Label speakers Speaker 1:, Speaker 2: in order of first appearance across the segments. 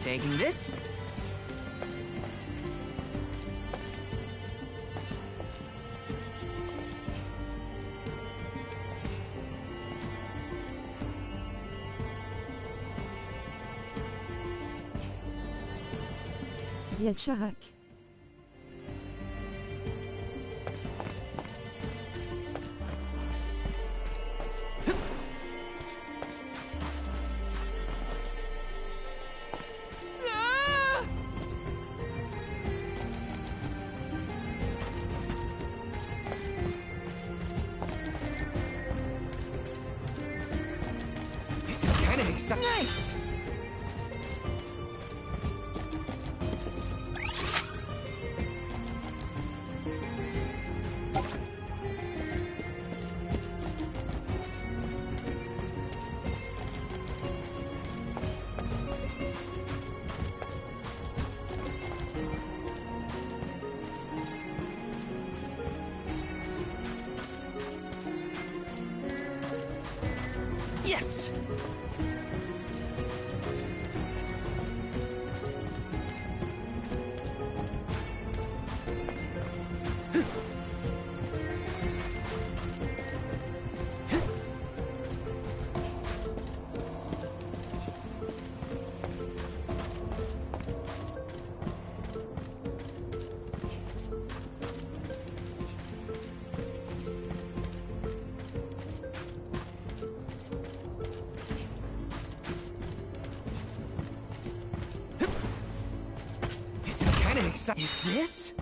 Speaker 1: Taking this?
Speaker 2: Diaz Charac.
Speaker 1: This is kind of exciting. Nice! Yes! This is kind of exciting. Is this?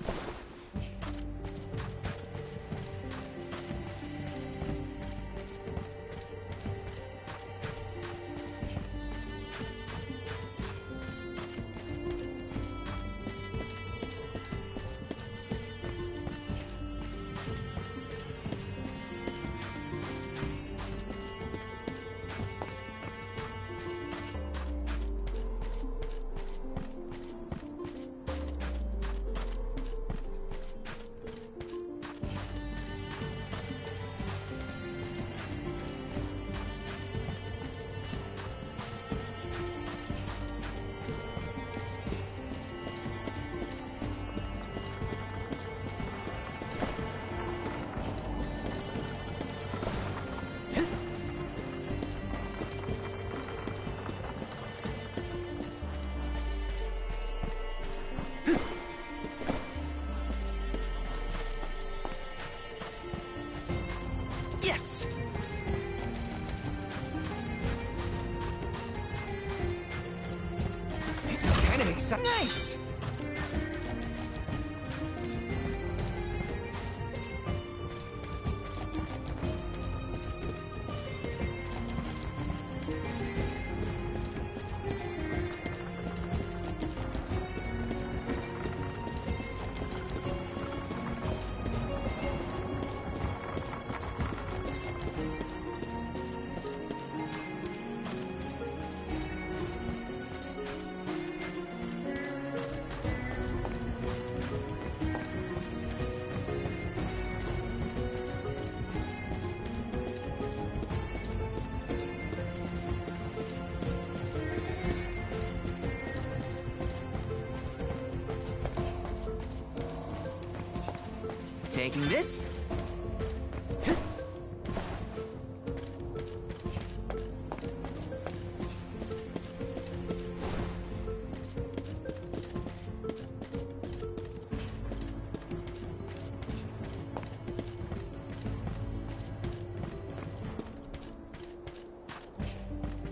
Speaker 1: Yes! This is kind of exciting. Nice! Taking this?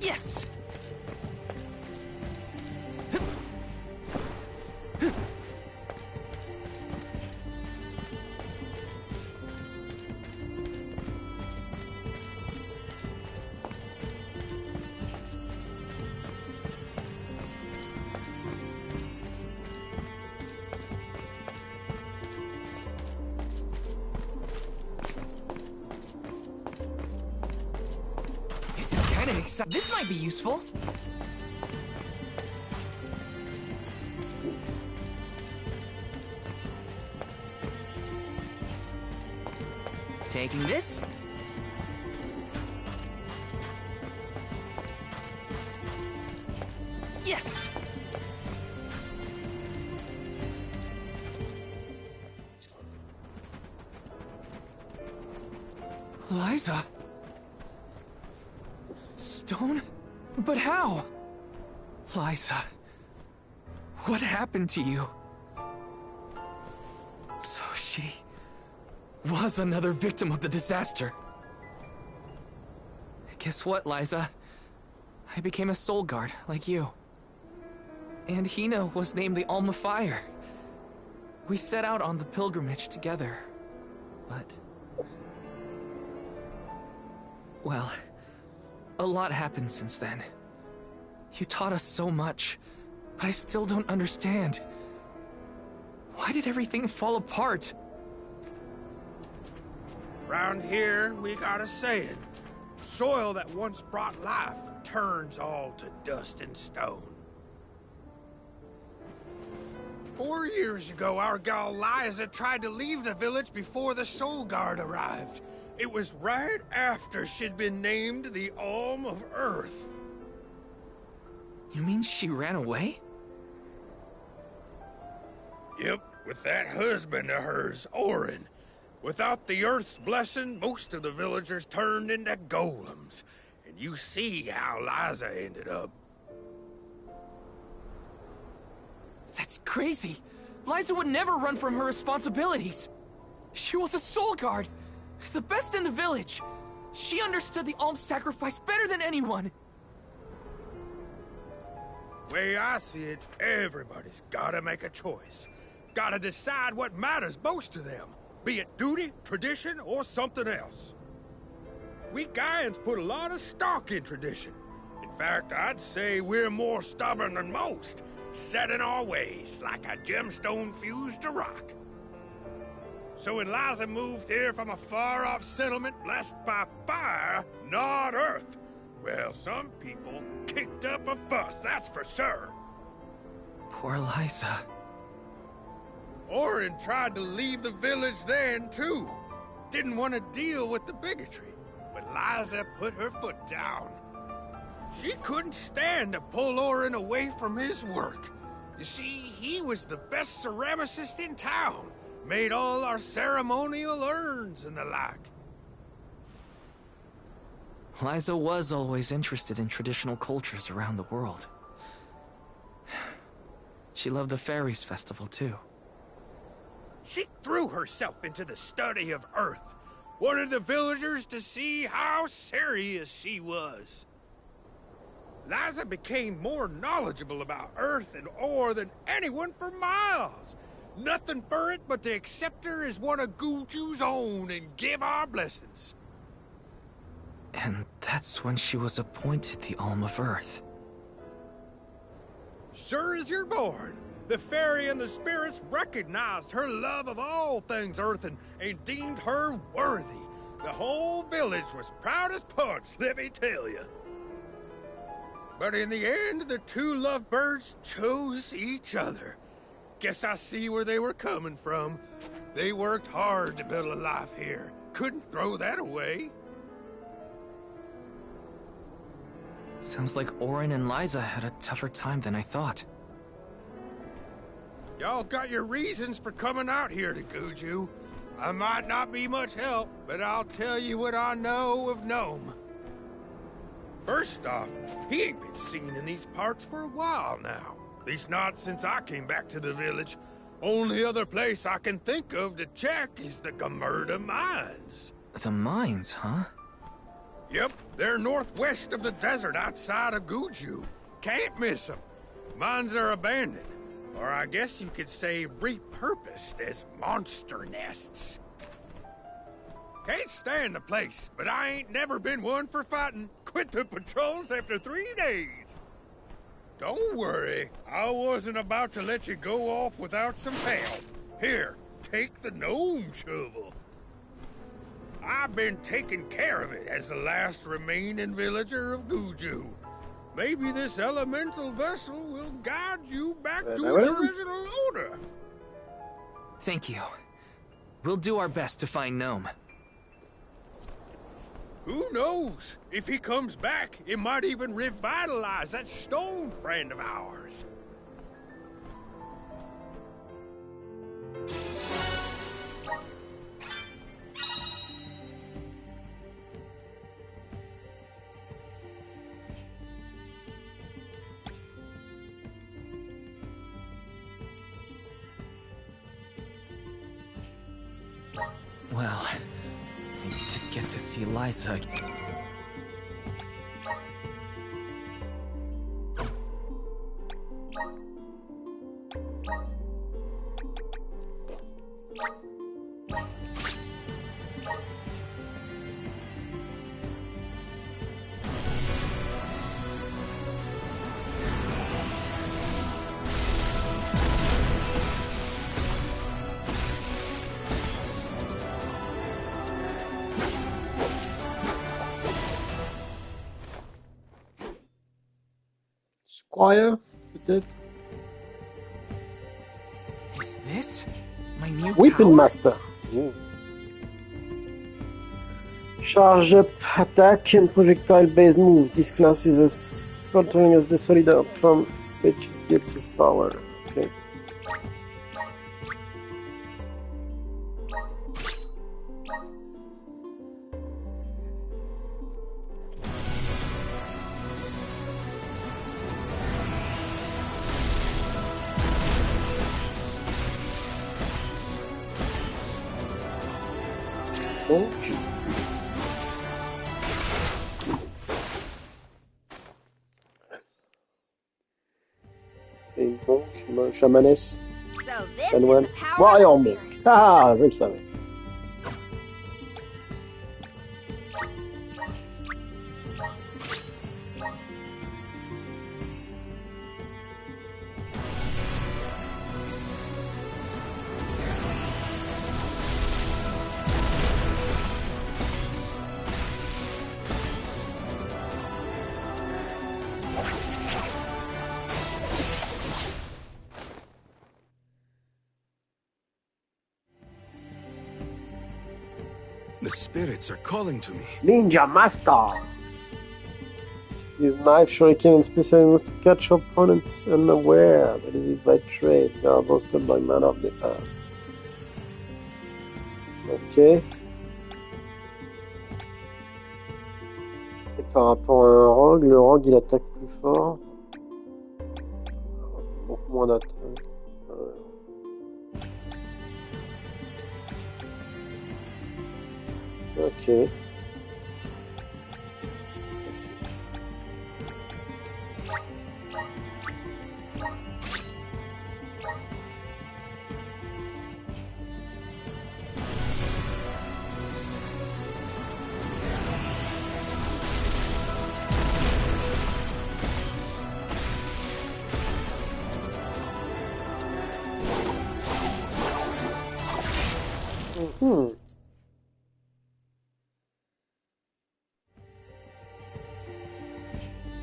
Speaker 1: Yes! This might be useful. Taking this? Yes! Liza? Stone? But how? Liza, what happened to you? So she was another victim of the disaster. Guess what, Liza? I became a soul guard, like you. And Hina was named the Alma Fire. We set out on the pilgrimage together, but... well, a lot happened since then. You taught us so much, but I still don't understand. Why did everything fall apart?
Speaker 2: Round here, we got a saying. Soil that once brought life turns all to dust and stone. 4 years ago, our gal Liza tried to leave the village before the Soul Guard arrived. It was right after she'd been named the Alm of Earth.
Speaker 1: You mean she ran away?
Speaker 2: Yep, with that husband of hers, Orin. Without the Earth's blessing, most of the villagers turned into golems. And you see how Liza ended up.
Speaker 1: That's crazy. Liza would never run from her responsibilities. She was a soul guard, the best in the village. She understood the alms sacrifice better than anyone.
Speaker 2: Way I see it, everybody's gotta make a choice. Gotta decide what matters most to them. Be it duty, tradition, or something else. We Gaians put a lot of stock in tradition. In fact, I'd say we're more stubborn than most, set in our ways like a gemstone fused to rock. So when Liza moved here from a far-off settlement blessed by fire, not earth, well, some people kicked up a fuss, that's for sure.
Speaker 1: Poor Liza.
Speaker 2: Orin tried to leave the village then, too. Didn't want to deal with the bigotry, but Liza put her foot down. She couldn't stand to pull Orin away from his work. You see, he was the best ceramicist in town. Made all our ceremonial urns and the like.
Speaker 1: Liza was always interested in traditional cultures around the world. She loved the Fairies Festival, too.
Speaker 2: She threw herself into the study of Earth. Wanted the villagers to see how serious she was. Liza became more knowledgeable about Earth and ore than anyone for miles. Nothing for it but to accept her as one of Guju's own and give our blessings.
Speaker 1: And that's when she was appointed the Alm of Earth.
Speaker 2: Sure as you're born, the fairy and the spirits recognized her love of all things earthen and deemed her worthy. The whole village was proud as punch, let me tell you. But in the end, the two lovebirds chose each other. Guess I see where they were coming from. They worked hard to build a life here. Couldn't throw that away.
Speaker 1: Sounds like Orin and Liza had a tougher time than I thought.
Speaker 2: Y'all got your reasons for coming out here to Guju. I might not be much help, but I'll tell you what I know of Gnome. First off, he ain't been seen in these parts for a while now. At least not since I came back to the village. Only other place I can think of to check is the Gamerda Mines.
Speaker 1: The mines, huh?
Speaker 2: Yep, they're northwest of the desert outside of Guju. Can't miss them. Mines are abandoned, or I guess you could say repurposed as monster nests. Can't stand the place, but I ain't never been one for fighting. Quit the patrols after 3 days. Don't worry, I wasn't about to let you go off without some help. Here, take the gnome shovel. I've been taking care of it as the last remaining villager of Guju. Maybe this elemental vessel will guide you back to its original owner.
Speaker 1: Thank you. We'll do our best to find Gnome.
Speaker 2: Who knows? If he comes back, it might even revitalize that stone friend of ours.
Speaker 1: Well, I did get to see Liza.
Speaker 3: Squire, peut-être.
Speaker 1: Is this my new
Speaker 3: Weapon
Speaker 1: power?
Speaker 3: Master. Ooh. Charge up, attack, and projectile-based move. This class is as faltering as the solid earth from which it gets its power. Okay. Donc, c'est donc Shamaness,
Speaker 4: So this
Speaker 3: Manuel,
Speaker 4: is the power
Speaker 3: Warrior
Speaker 4: of
Speaker 3: Monk.
Speaker 4: spirits.
Speaker 3: Ah, je le savais.
Speaker 5: The spirits are calling to me.
Speaker 3: Ninja Master! His knife, shuriken, and special moves to catch opponents unaware. Delivered by trade. They are boosted by Man of the Earth. Ok. Et par rapport à un rogue, le rogue il attaque plus fort. Beaucoup moins d'attaque. Ok.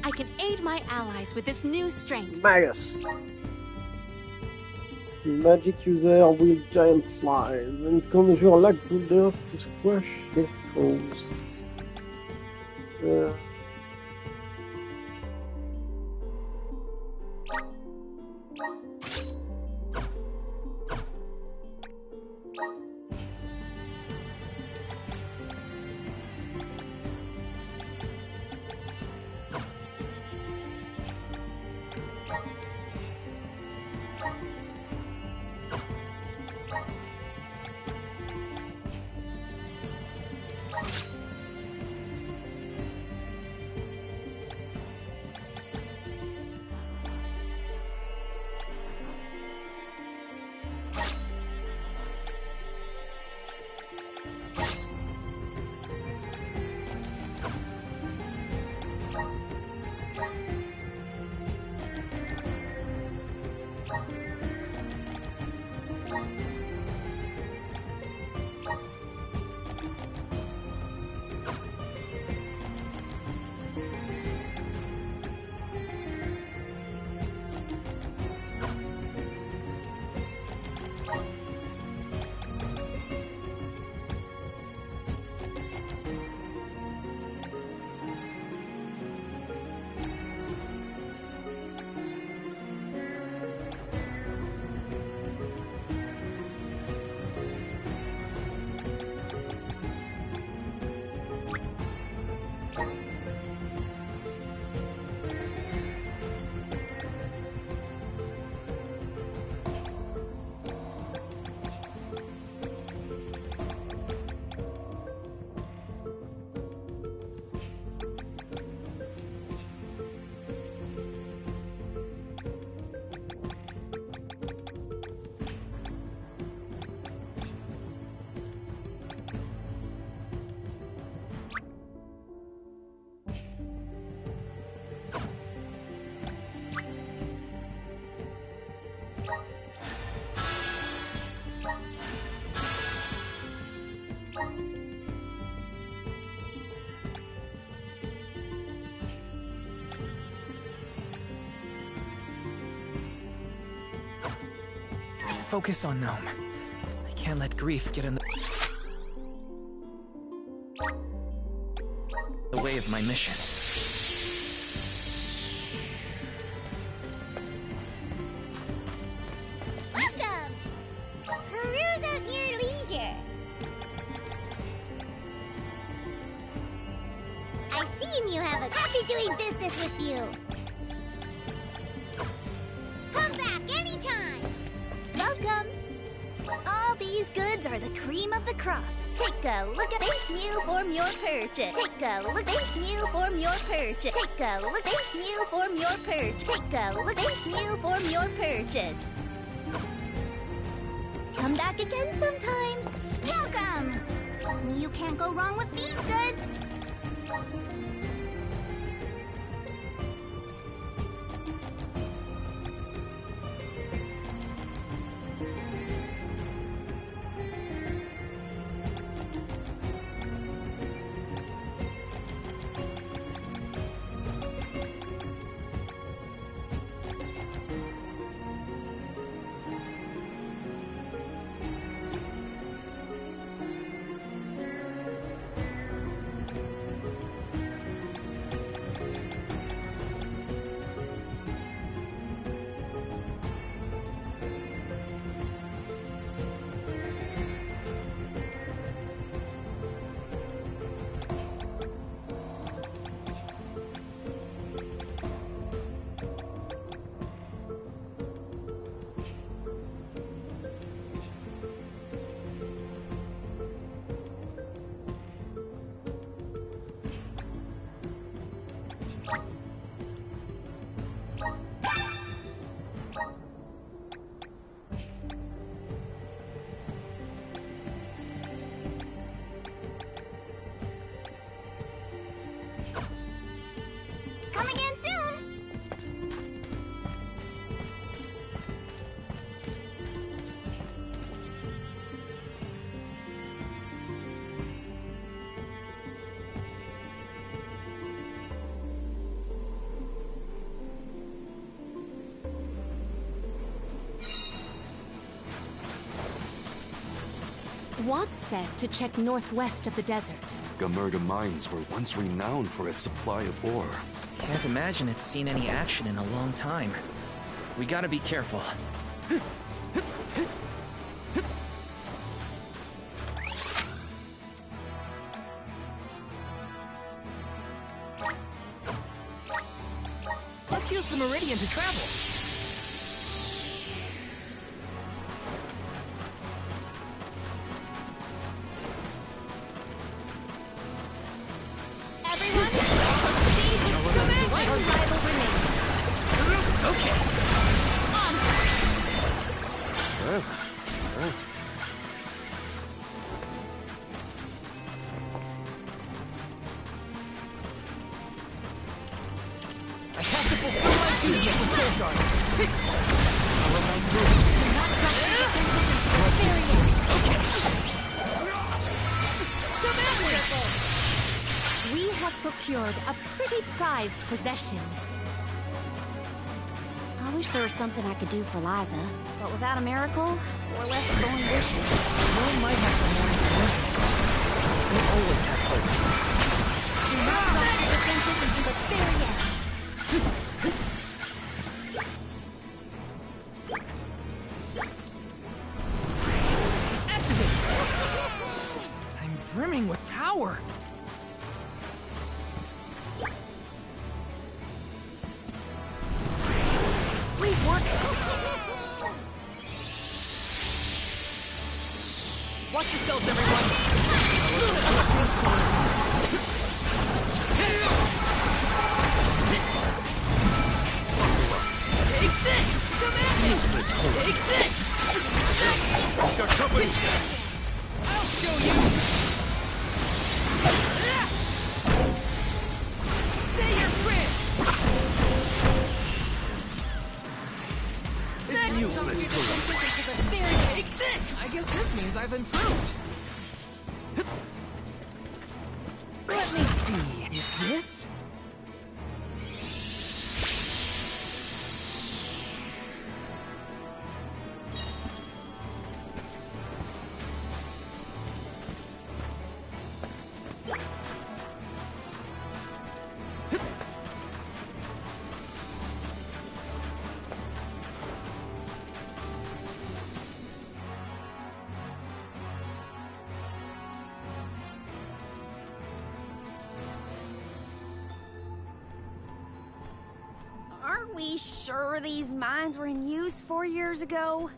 Speaker 4: I can aid my allies with this new strength.
Speaker 3: Magus. Magic user wield giant flies and conjure lack boulders to squash their foes.
Speaker 1: focus on Gnome. I can't let grief get in the way of my mission.
Speaker 6: Welcome! Peruse at your leisure. I see you have a happy doing business with you. Come back anytime. Welcome. All these goods are the cream of the crop. Take a look at base new form your purchase. Take a look base new form your purchase. Take a look base new form your purchase. Take a look base new form your purchase. Come back again sometime. Welcome. You can't go wrong with these goods. Come again soon!
Speaker 4: Watt said to check northwest of the desert.
Speaker 5: Gamerda Mines were once renowned for its supply of ore.
Speaker 1: Can't imagine it's seen any action in a long time. We gotta be careful. Let's use the Meridian to travel.
Speaker 4: We have procured a pretty prized possession.
Speaker 6: I wish there was something I could do for Liza, but without a miracle, we're left going wishing.
Speaker 1: One might have some more information. We always have hope.
Speaker 6: Do not drop your defenses until the very end.
Speaker 1: Activate! I'm brimming with power. Please work. Watch yourselves, everyone. Take this! Come at me! Take this!
Speaker 2: We've got company!
Speaker 1: I'll show you! Say your prayers!
Speaker 5: It's useless to run.
Speaker 1: Take this! I guess this means I've improved. Let me see. Is this?
Speaker 6: Aren't we sure these mines were in use 4 years ago?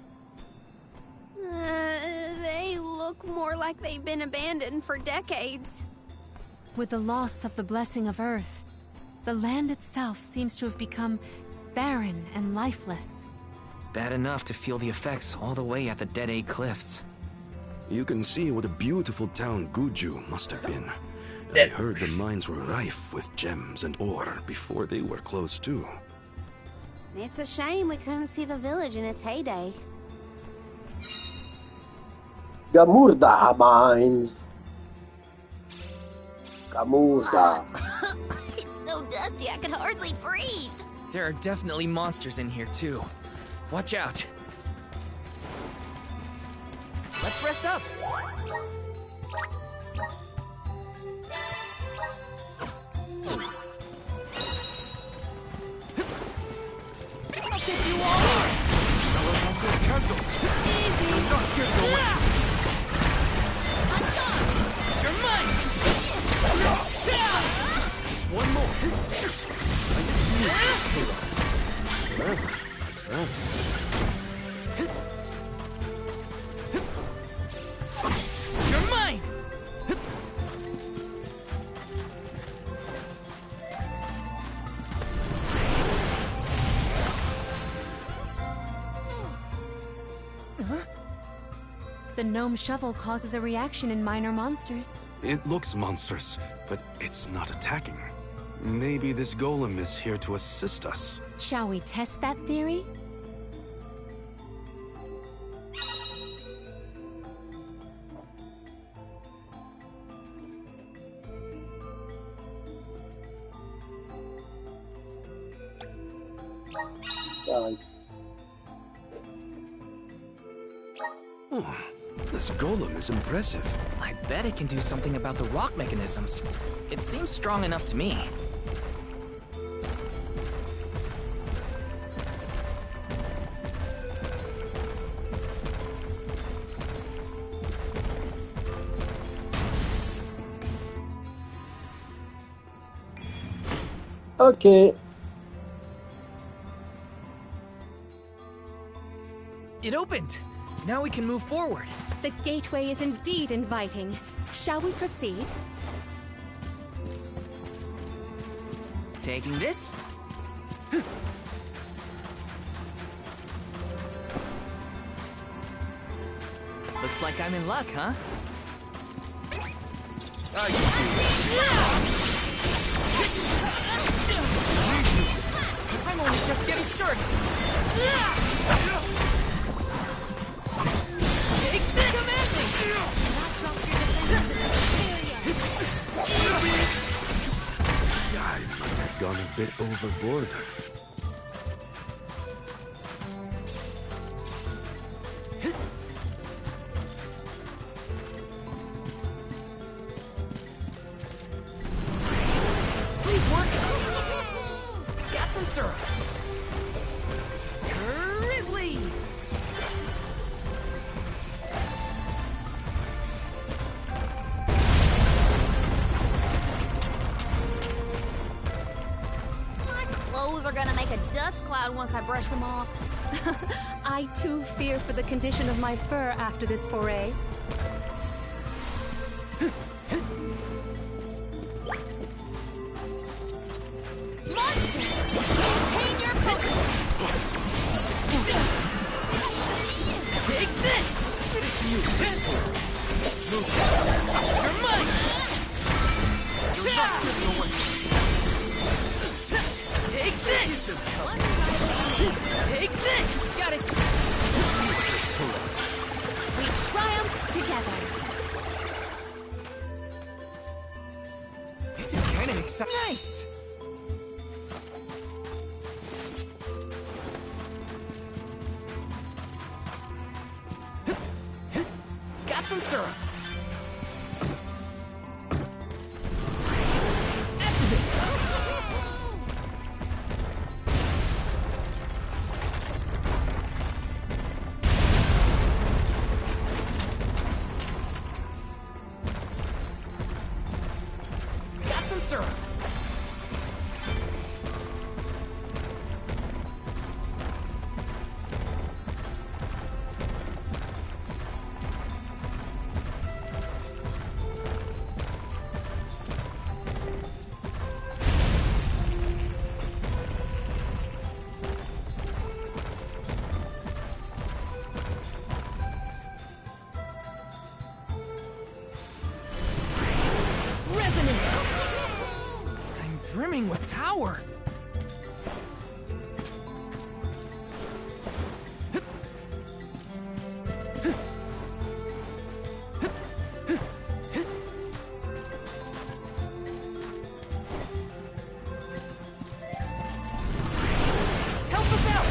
Speaker 6: They look more like they've been abandoned for decades.
Speaker 4: With the loss of the blessing of Earth, the land itself seems to have become barren and lifeless.
Speaker 1: Bad enough to feel the effects all the way at the Dead Egg Cliffs.
Speaker 5: You can see what a beautiful town Guju must have been. I heard the mines were rife with gems and ore before they were closed too.
Speaker 6: It's a shame we couldn't see the village in its heyday.
Speaker 3: Gamurda mines. Gamurda.
Speaker 6: It's so dusty I could hardly breathe.
Speaker 1: There are definitely monsters in here too. Watch out. Let's rest up. I'll take you all on. Easy. You're mine. Just one more. You're mine.
Speaker 4: The gnome shovel causes a reaction in minor monsters.
Speaker 5: It looks monstrous, but it's not attacking. Maybe this golem is here to assist us.
Speaker 4: Shall we test that theory?
Speaker 5: Oh, this golem is impressive.
Speaker 1: I bet it can do something about the rock mechanisms. It seems strong enough to me.
Speaker 3: Okay.
Speaker 1: It opened. Now we can move forward.
Speaker 4: The gateway is indeed inviting. Shall we proceed?
Speaker 1: Taking this. Looks like I'm in luck, huh? I'm only just getting started. Take this!
Speaker 5: I might have gone a bit overboard.
Speaker 1: Please work. Got some syrup. Grizzly.
Speaker 6: My clothes are gonna make a dust cloud once I brush them off.
Speaker 4: I too fear for the condition of my fur after this foray.
Speaker 1: Take this! Move. You're mine! Take this! Take this! Got it!
Speaker 4: We triumph together.
Speaker 1: This is kind of exciting. Nice! Got some syrup. Activate. brimming with power. Help us out!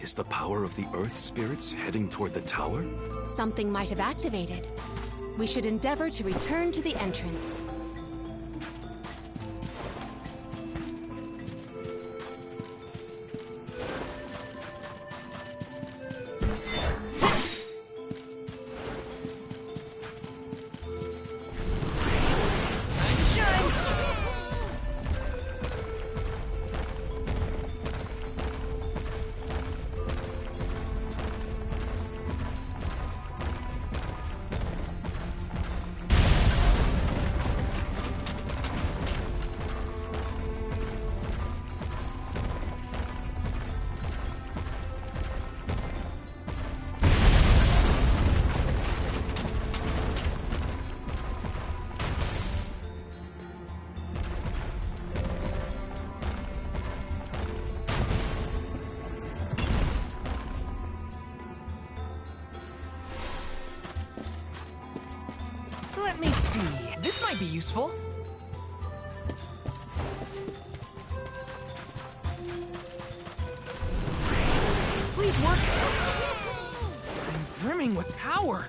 Speaker 5: Is the power of the Earth spirits heading toward the tower?
Speaker 4: Something might have activated. We should endeavor to return to the entrance.
Speaker 1: Time to shine! Let me see. This might be useful. Please work. I'm brimming with power.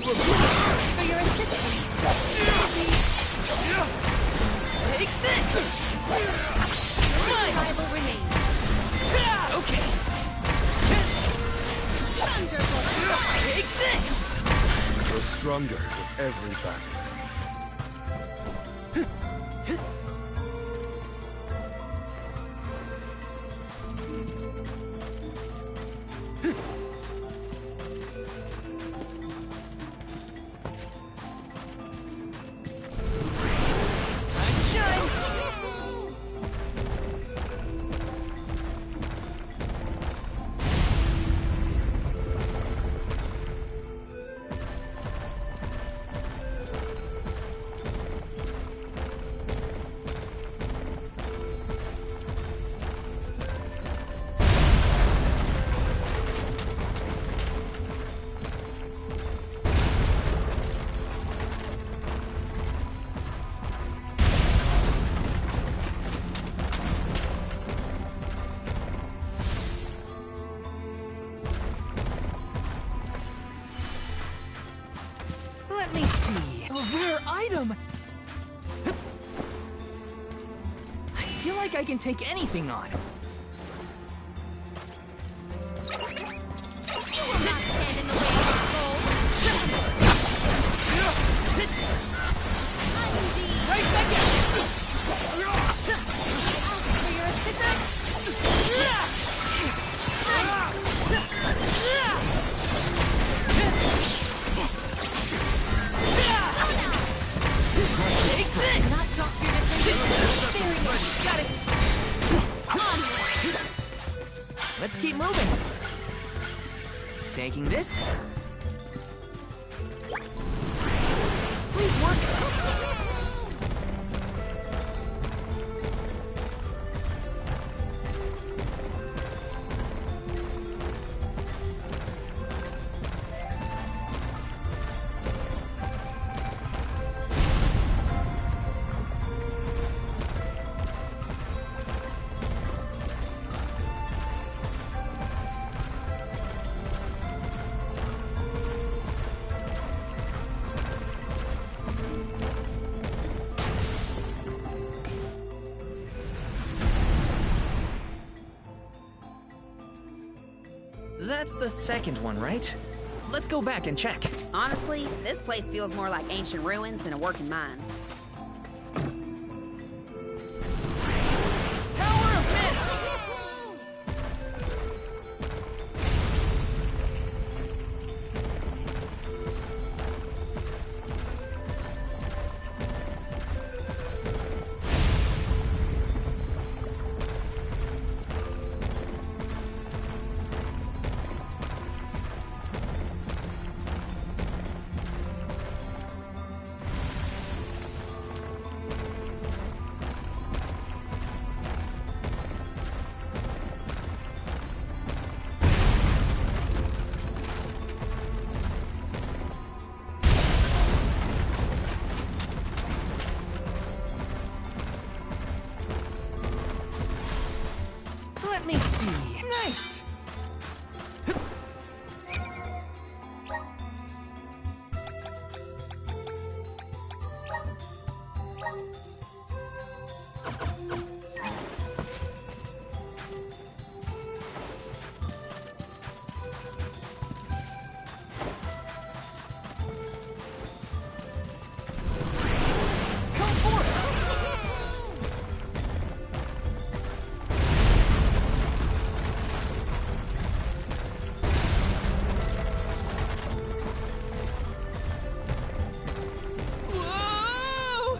Speaker 4: For your assistance.
Speaker 1: Take this! Mine!
Speaker 4: Rival remains.
Speaker 1: Okay.
Speaker 4: Thunderbolt.
Speaker 1: Take this!
Speaker 7: Grow stronger with every battle.
Speaker 1: Time to shine! Let me see. A rare item! I feel like I can take anything on.
Speaker 6: You will not stand in the way of our goal. Undi.
Speaker 1: Right back at you!
Speaker 6: For your assistance.
Speaker 1: Take this!
Speaker 4: Not drop your defenses. Very nice.
Speaker 1: Got it! Let's keep moving. Taking this. Please work. That's the second one, right? Let's go back and check.
Speaker 8: Honestly, this place feels more like ancient ruins than a working mine.
Speaker 1: Tower of Myth! Let me see. Nice! Come forth! Whoa!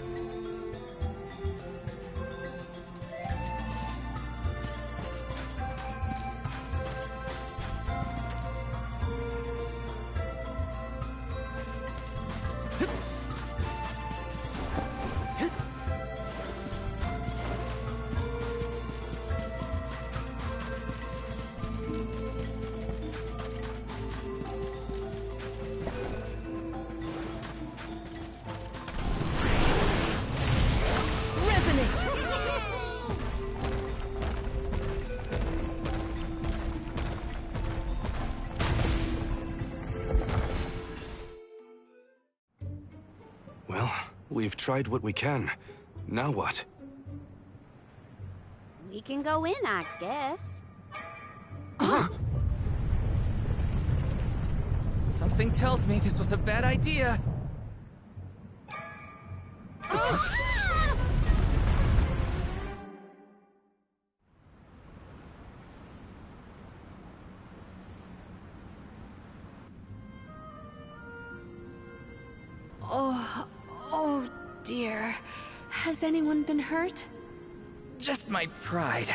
Speaker 1: Resonate!
Speaker 5: Well, we've tried what we can. Now what?
Speaker 8: We can go in, I guess.
Speaker 1: Something tells me this was a bad idea.
Speaker 4: Oh dear. Has anyone been hurt?
Speaker 1: Just my pride.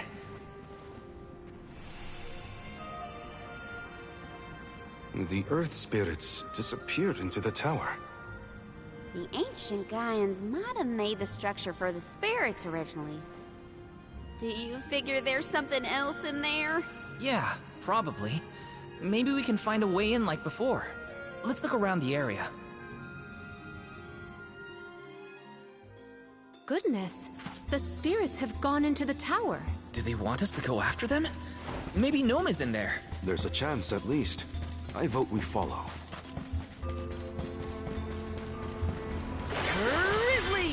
Speaker 5: The Earth spirits disappeared into the tower.
Speaker 8: The ancient Gaians might have made the structure for the spirits originally. Do you figure there's something else in there?
Speaker 1: Yeah, probably. Maybe we can find a way in like before. Let's look around the area.
Speaker 4: Goodness, the spirits have gone into the tower.
Speaker 1: Do they want us to go after them? Maybe Gnome is in there.
Speaker 5: There's a chance, at least. I vote we follow.
Speaker 1: Grizzly!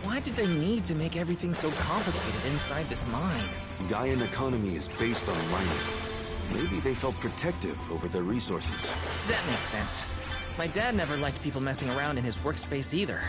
Speaker 1: Why did they need to make everything so complicated inside this mine?
Speaker 5: Gaian economy is based on mining. Maybe they felt protective over their resources.
Speaker 1: That makes sense. My dad never liked people messing around in his workspace either.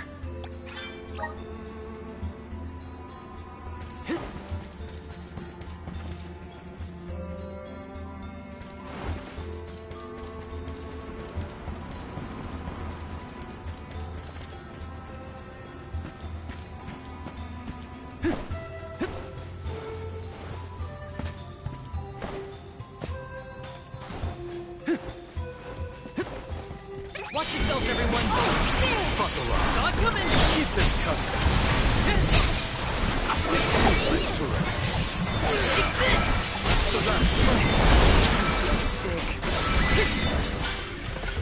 Speaker 1: Watch yourselves, everyone!
Speaker 5: Buckle up.
Speaker 1: Not coming!
Speaker 5: Keep this coming. Useless turret.
Speaker 1: Sick.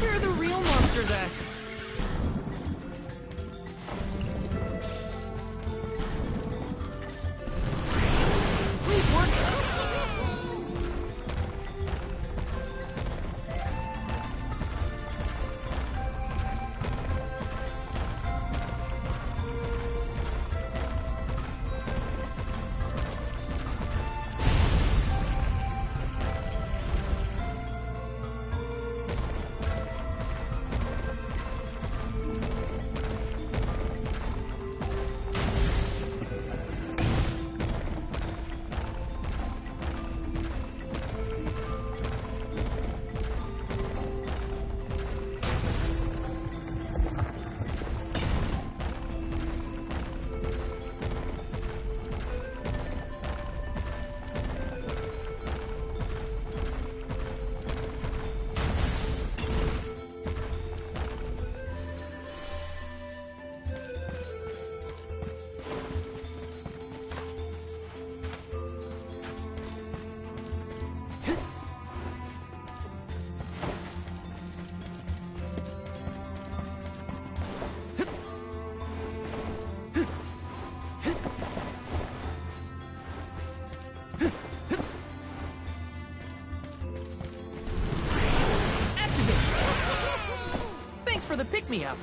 Speaker 1: Where are the real monsters at? Please work! Thanks for the pick-me-up.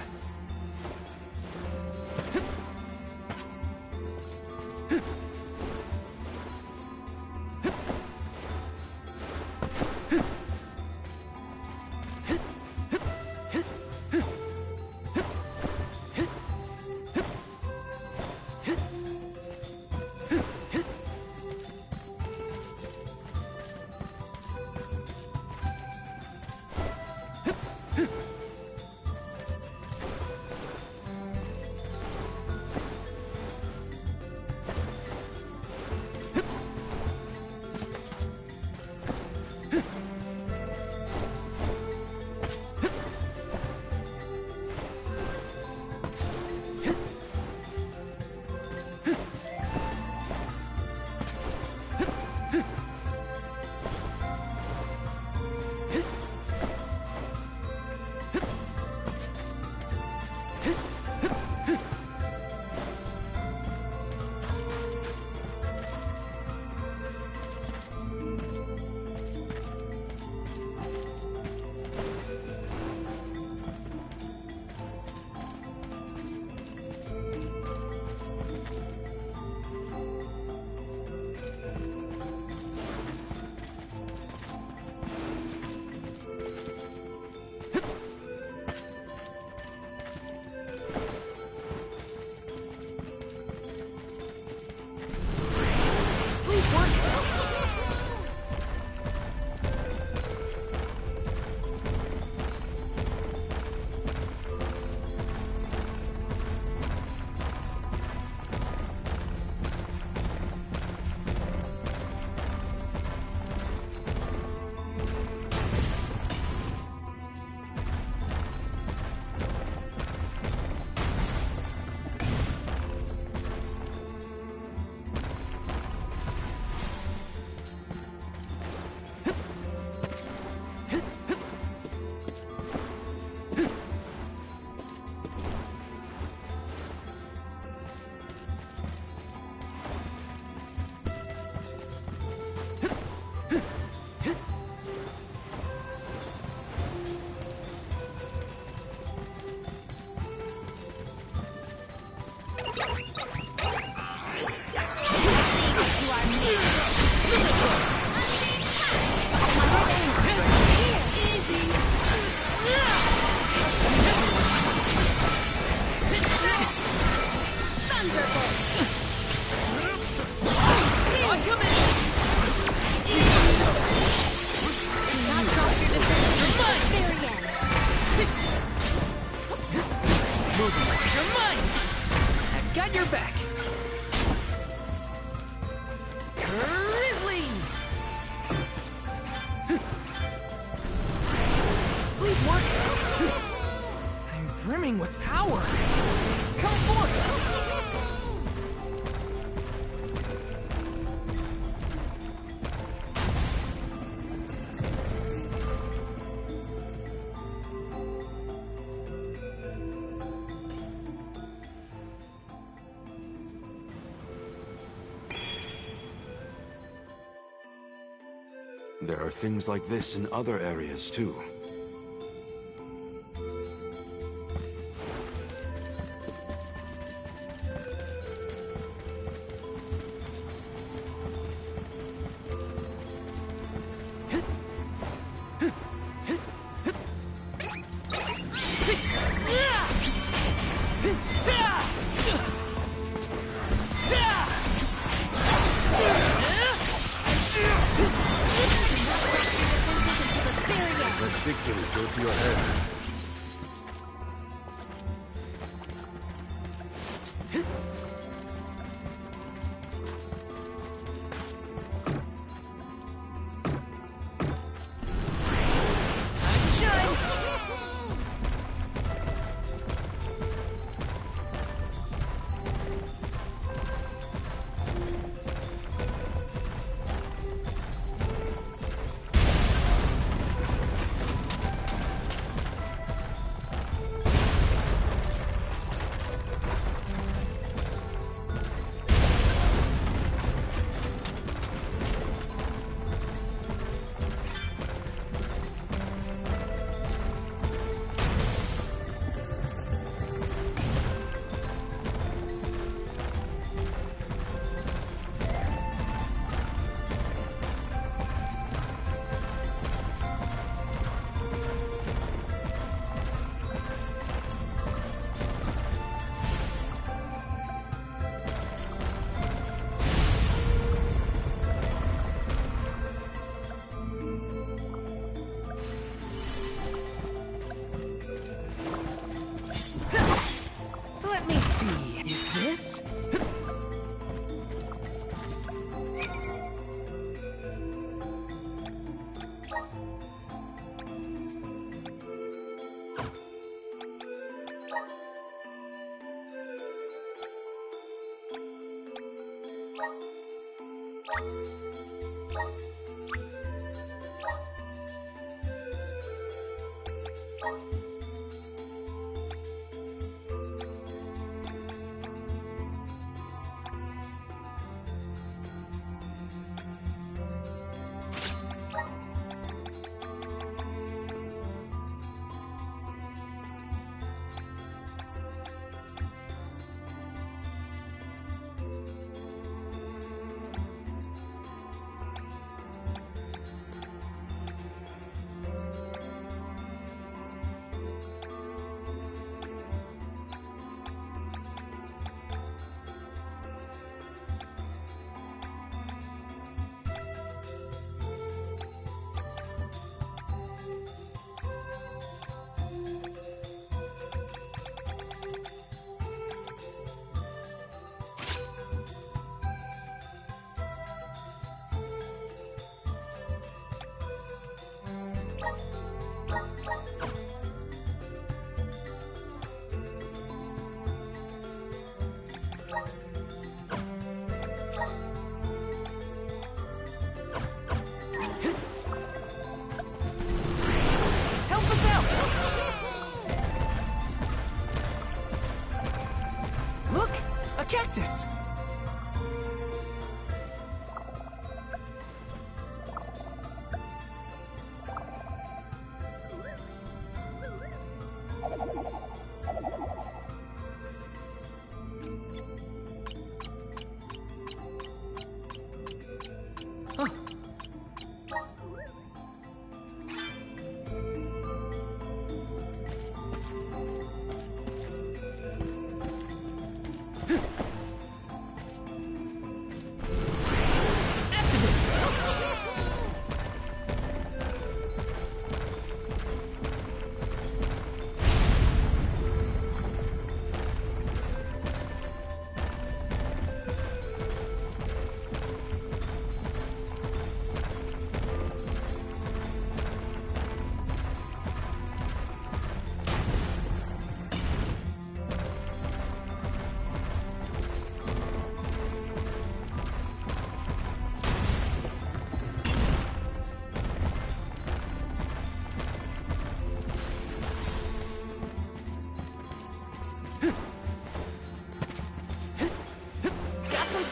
Speaker 5: There are things like this in other areas, too.
Speaker 7: Victory go to your head.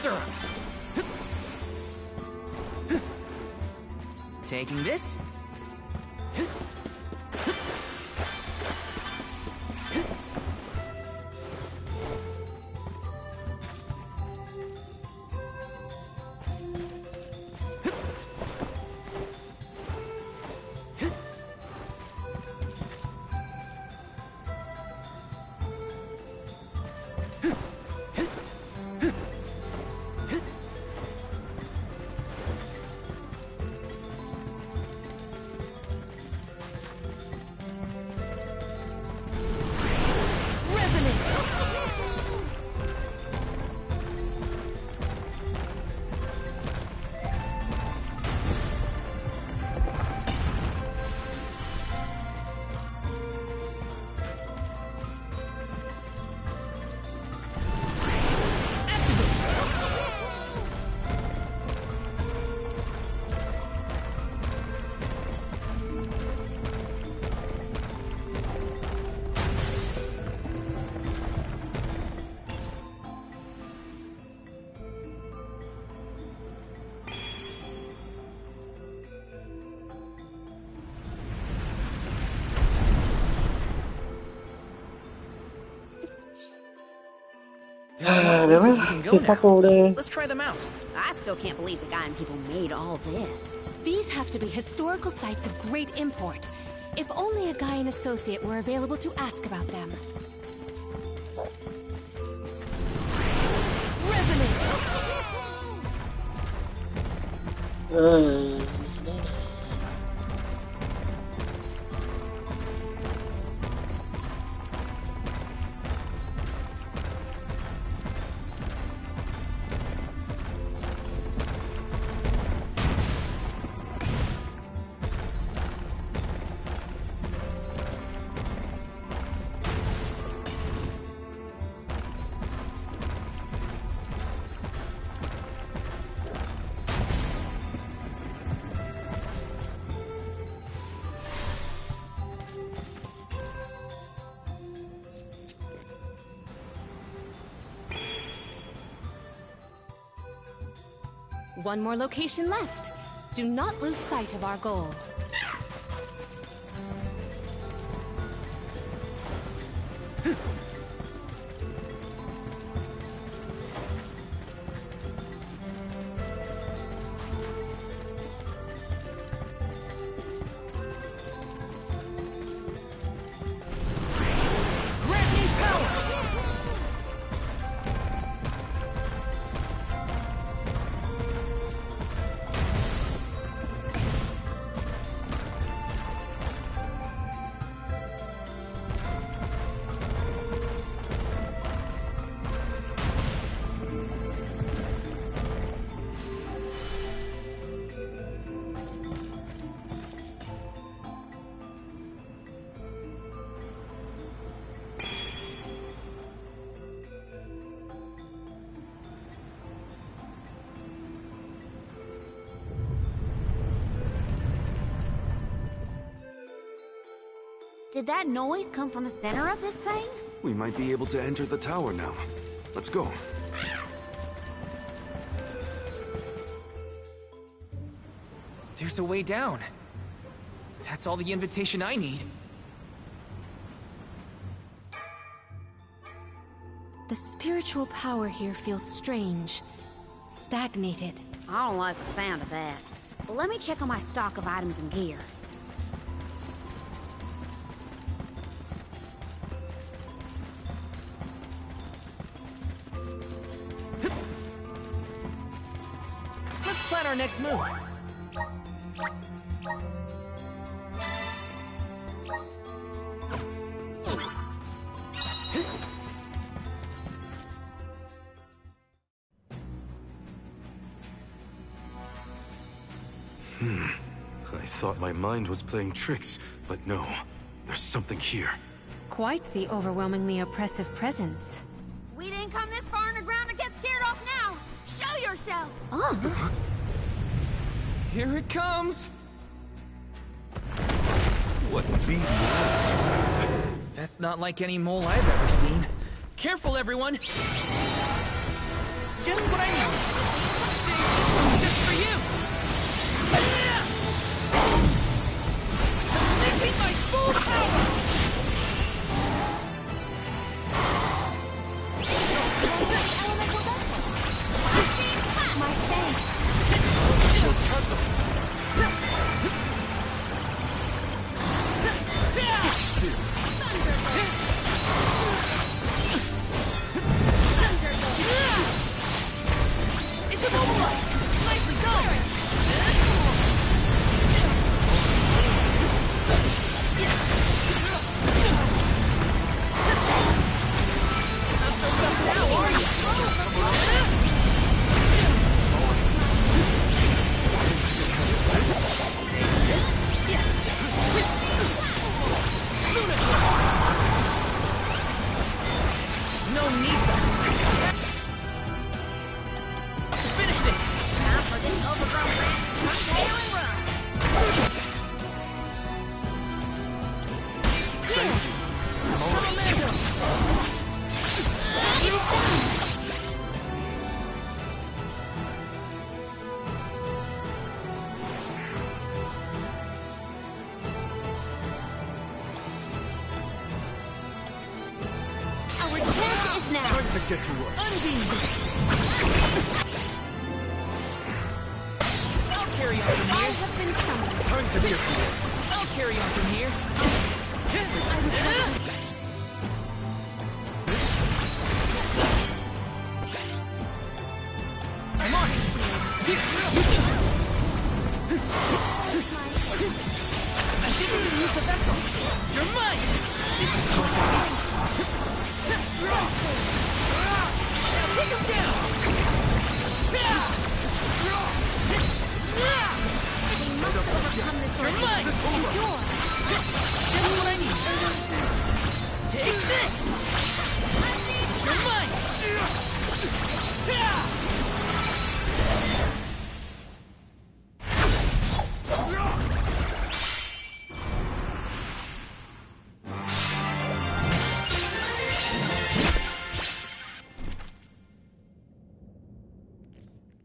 Speaker 1: closer! Taking this.
Speaker 3: Places we can go now.
Speaker 1: Let's try them out.
Speaker 8: I still can't believe the Gaian people made all this.
Speaker 4: These have to be historical sites of great import. If only a Gaian associate were available to ask about them. One more location left. Do not lose sight of our goal.
Speaker 8: Did that noise come from the center of this thing?
Speaker 5: We might be able to enter the tower now. Let's go.
Speaker 1: There's a way down. That's all the invitation I need.
Speaker 4: The spiritual power here feels strange. Stagnated.
Speaker 8: I don't like the sound of that. But let me check on my stock of items and gear.
Speaker 1: Let's plan our next move.
Speaker 5: I thought my mind was playing tricks, but no. There's something here.
Speaker 4: Quite the overwhelmingly oppressive presence.
Speaker 8: We didn't come this far underground to get scared off now! Show yourself!
Speaker 4: Oh!
Speaker 1: Here it comes!
Speaker 5: What beady eyes you have.
Speaker 1: That's not like any mole I've ever seen. Careful, everyone! Just what I need. Save this one just for you. Unleashing my full power.
Speaker 8: My thanks.
Speaker 1: It's immobilized. Nicely done. Not so tough now, are you? No needs us. Finish this.
Speaker 6: Now for this overgrown rat, come tail and run.
Speaker 8: Our chance is now.
Speaker 7: Time to get to work.
Speaker 1: I'll carry on from
Speaker 8: I
Speaker 1: here.
Speaker 8: have been summoned.
Speaker 7: Time to get to work.
Speaker 1: I'll carry on from here. I'm on it. I think we can use the vessel. You're mine. Now take him down.
Speaker 8: We must overcome this
Speaker 1: You're mine.
Speaker 8: Endure.
Speaker 1: Just what I need. Take this. You're mine.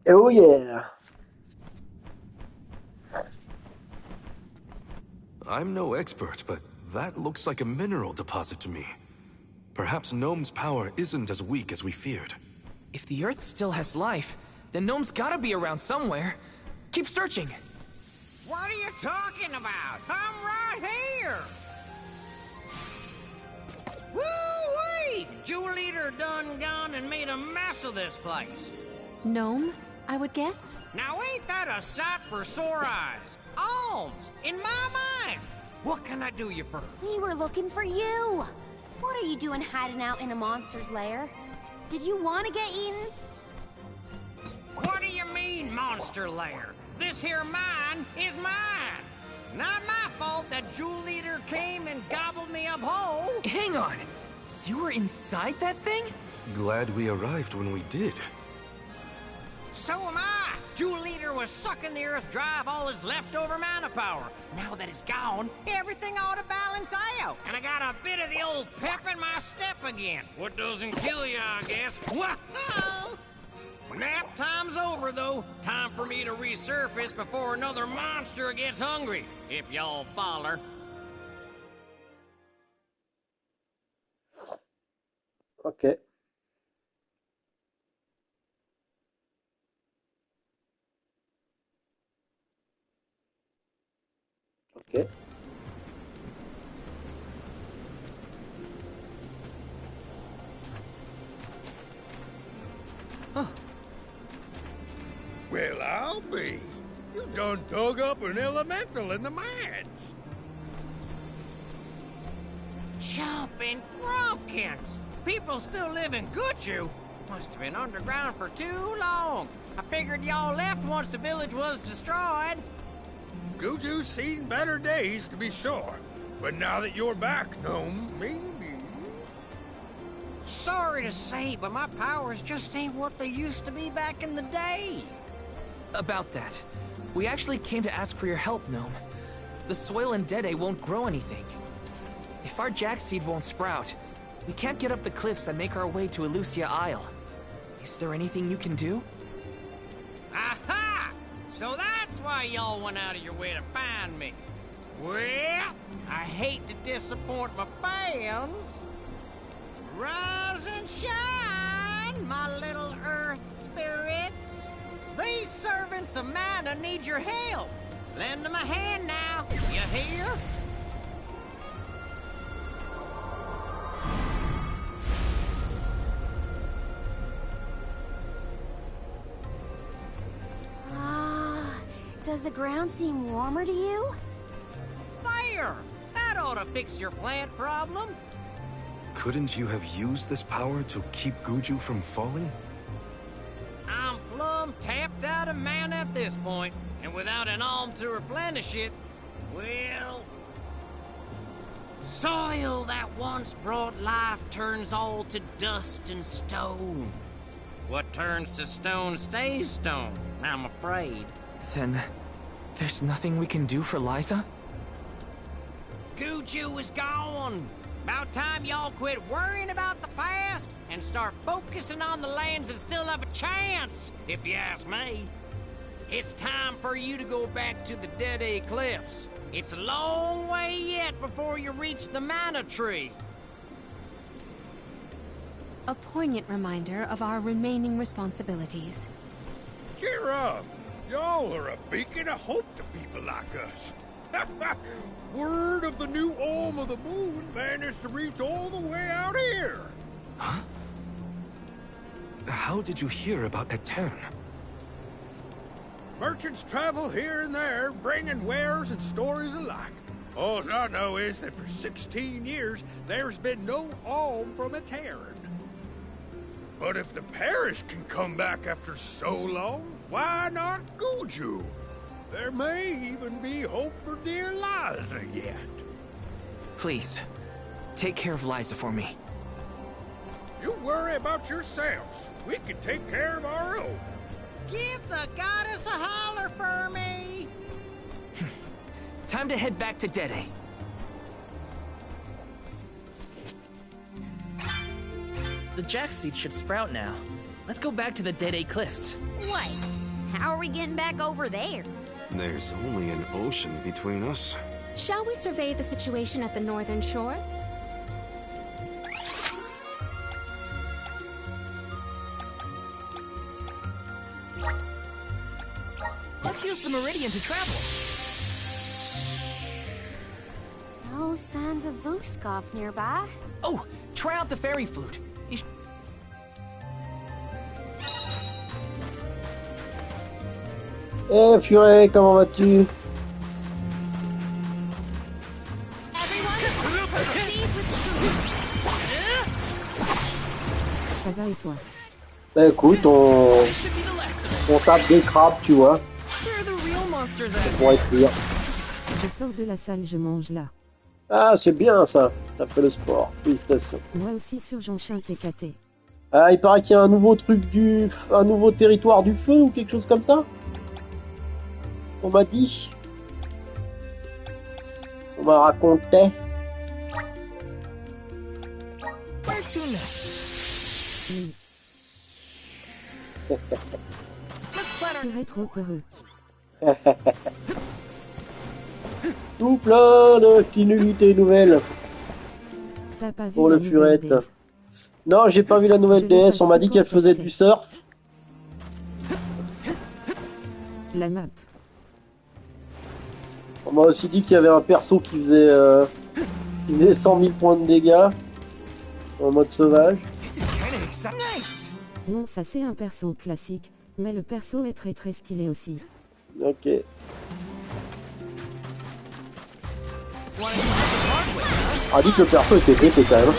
Speaker 3: Oh yeah.
Speaker 5: I'm no expert, but that looks like a mineral deposit to me. Perhaps Gnome's power isn't as weak as we feared.
Speaker 1: If the Earth still has life, then Gnome's gotta be around somewhere. Keep searching.
Speaker 9: What are you talking about? I'm right here! Woo-wee! Jewel Eater done gone and made a mess of this place.
Speaker 4: Gnome, I would guess?
Speaker 9: Now ain't that a sight for sore eyes? Alms, in my mind! What can I do you for?
Speaker 8: We were looking for you. What are you doing hiding out in a monster's lair? Did you want to get eaten?
Speaker 9: What do you mean, monster lair? This here mine is mine! Not my fault that Jewel Eater came and gobbled me up whole!
Speaker 1: Hang on. You were inside that thing?
Speaker 5: Glad we arrived when we did.
Speaker 9: So am I! Jewel Eater was sucking the earth dry of all his leftover mana power. Now that it's gone, everything ought to balance out. And I got a bit of the old pep in my step again. What doesn't kill you, I guess. Whoa! Nap time's over, though. Time for me to resurface before another monster gets hungry. If y'all follow.
Speaker 3: Okay. Okay.
Speaker 2: Well, I'll be. You done dug up an elemental in the mines.
Speaker 9: Jumping Grumpkins! People still live in Guju. Must have been underground for too long. I figured y'all left once the village was destroyed.
Speaker 2: Guju's seen better days, to be sure. But now that you're back, Gnome, maybe...
Speaker 9: Sorry to say, but my powers just ain't what they used to be back in the day.
Speaker 1: About that. We actually came to ask for your help, Gnome. The soil in Dede won't grow anything. If our jack seed won't sprout, we can't get up the cliffs and make our way to Elusia Isle. Is there anything you can do?
Speaker 9: Aha! So that's why y'all went out of your way to find me. Well, I hate to disappoint my fans. Rise and shine, my little earth spirits. These servants of mana need your help. Lend them a hand now, you hear?
Speaker 8: Does the ground seem warmer to you?
Speaker 9: There! That ought to fix your plant problem.
Speaker 5: Couldn't you have used this power to keep Guju from falling?
Speaker 9: I'm plumb tapped out of mana at this point, and without an alm to replenish it, well... Soil that once brought life turns all to dust and stone. What turns to stone stays stone, I'm afraid.
Speaker 1: Then, there's nothing we can do for Liza?
Speaker 9: Guju is gone. About time y'all quit worrying about the past and start focusing on the lands that still have a chance, if you ask me. It's time for you to go back to the Dead Cliffs. It's a long way yet before you reach the Mana Tree.
Speaker 4: A poignant reminder of our remaining responsibilities.
Speaker 2: Cheer up! Y'all are a beacon of hope to people like us. Word of the new Alm of the Moon managed to reach all the way out here.
Speaker 5: Huh? How did you hear about Aetern?
Speaker 2: Merchants travel here and there, bringing wares and stories alike. All I know is that for 16 years, there's been no alm from Aetern. But if the parish can come back after so long, why not Guju? There may even be hope for dear Liza yet.
Speaker 1: Please, take care of Liza for me.
Speaker 2: You worry about yourselves. We can take care of our own.
Speaker 9: Give the goddess a holler for me!
Speaker 1: Time to head back to Dede. The jack seed should sprout now. Let's go back to the Dede Cliffs.
Speaker 8: Wait, how are we getting back over there?
Speaker 5: There's only an ocean between us.
Speaker 4: Shall we survey the situation at the northern shore?
Speaker 1: Let's use the meridian to travel.
Speaker 8: No signs of Vuskov nearby.
Speaker 1: Oh, try out the fairy flute.
Speaker 3: Eh, Furet, comment vas-tu?
Speaker 10: Ça va et toi?
Speaker 3: Bah écoute, on tape des crabes, tu vois. Pour être sûr.
Speaker 10: Je sors de la salle, je mange là.
Speaker 3: Ah, c'est bien ça. Ça fait le sport. Félicitations.
Speaker 10: Moi aussi sur Jean-Chin TKT.
Speaker 3: Ah, il paraît qu'il y a un nouveau truc un nouveau territoire du feu ou quelque chose comme ça. On m'a dit. On m'a raconté.
Speaker 10: Je serais trop heureux.
Speaker 3: Tout plein d'activités nouvelles.
Speaker 10: T'as pas vu
Speaker 3: pour
Speaker 10: la
Speaker 3: le
Speaker 10: nouvelle
Speaker 3: Furette.
Speaker 10: déesse?
Speaker 3: Non, j'ai pas vu la nouvelle
Speaker 10: Je l'ai
Speaker 3: déesse. On
Speaker 10: pas
Speaker 3: m'a dit qu'elle faisait
Speaker 10: posté.
Speaker 3: du surf.
Speaker 10: La map.
Speaker 3: On m'a aussi dit qu'il y avait un perso qui faisait 100 000 points de dégâts en mode sauvage.
Speaker 10: Non, ça c'est un perso classique, mais le perso est très très stylé aussi.
Speaker 3: Ok. Ah, dit que le perso était pété quand même.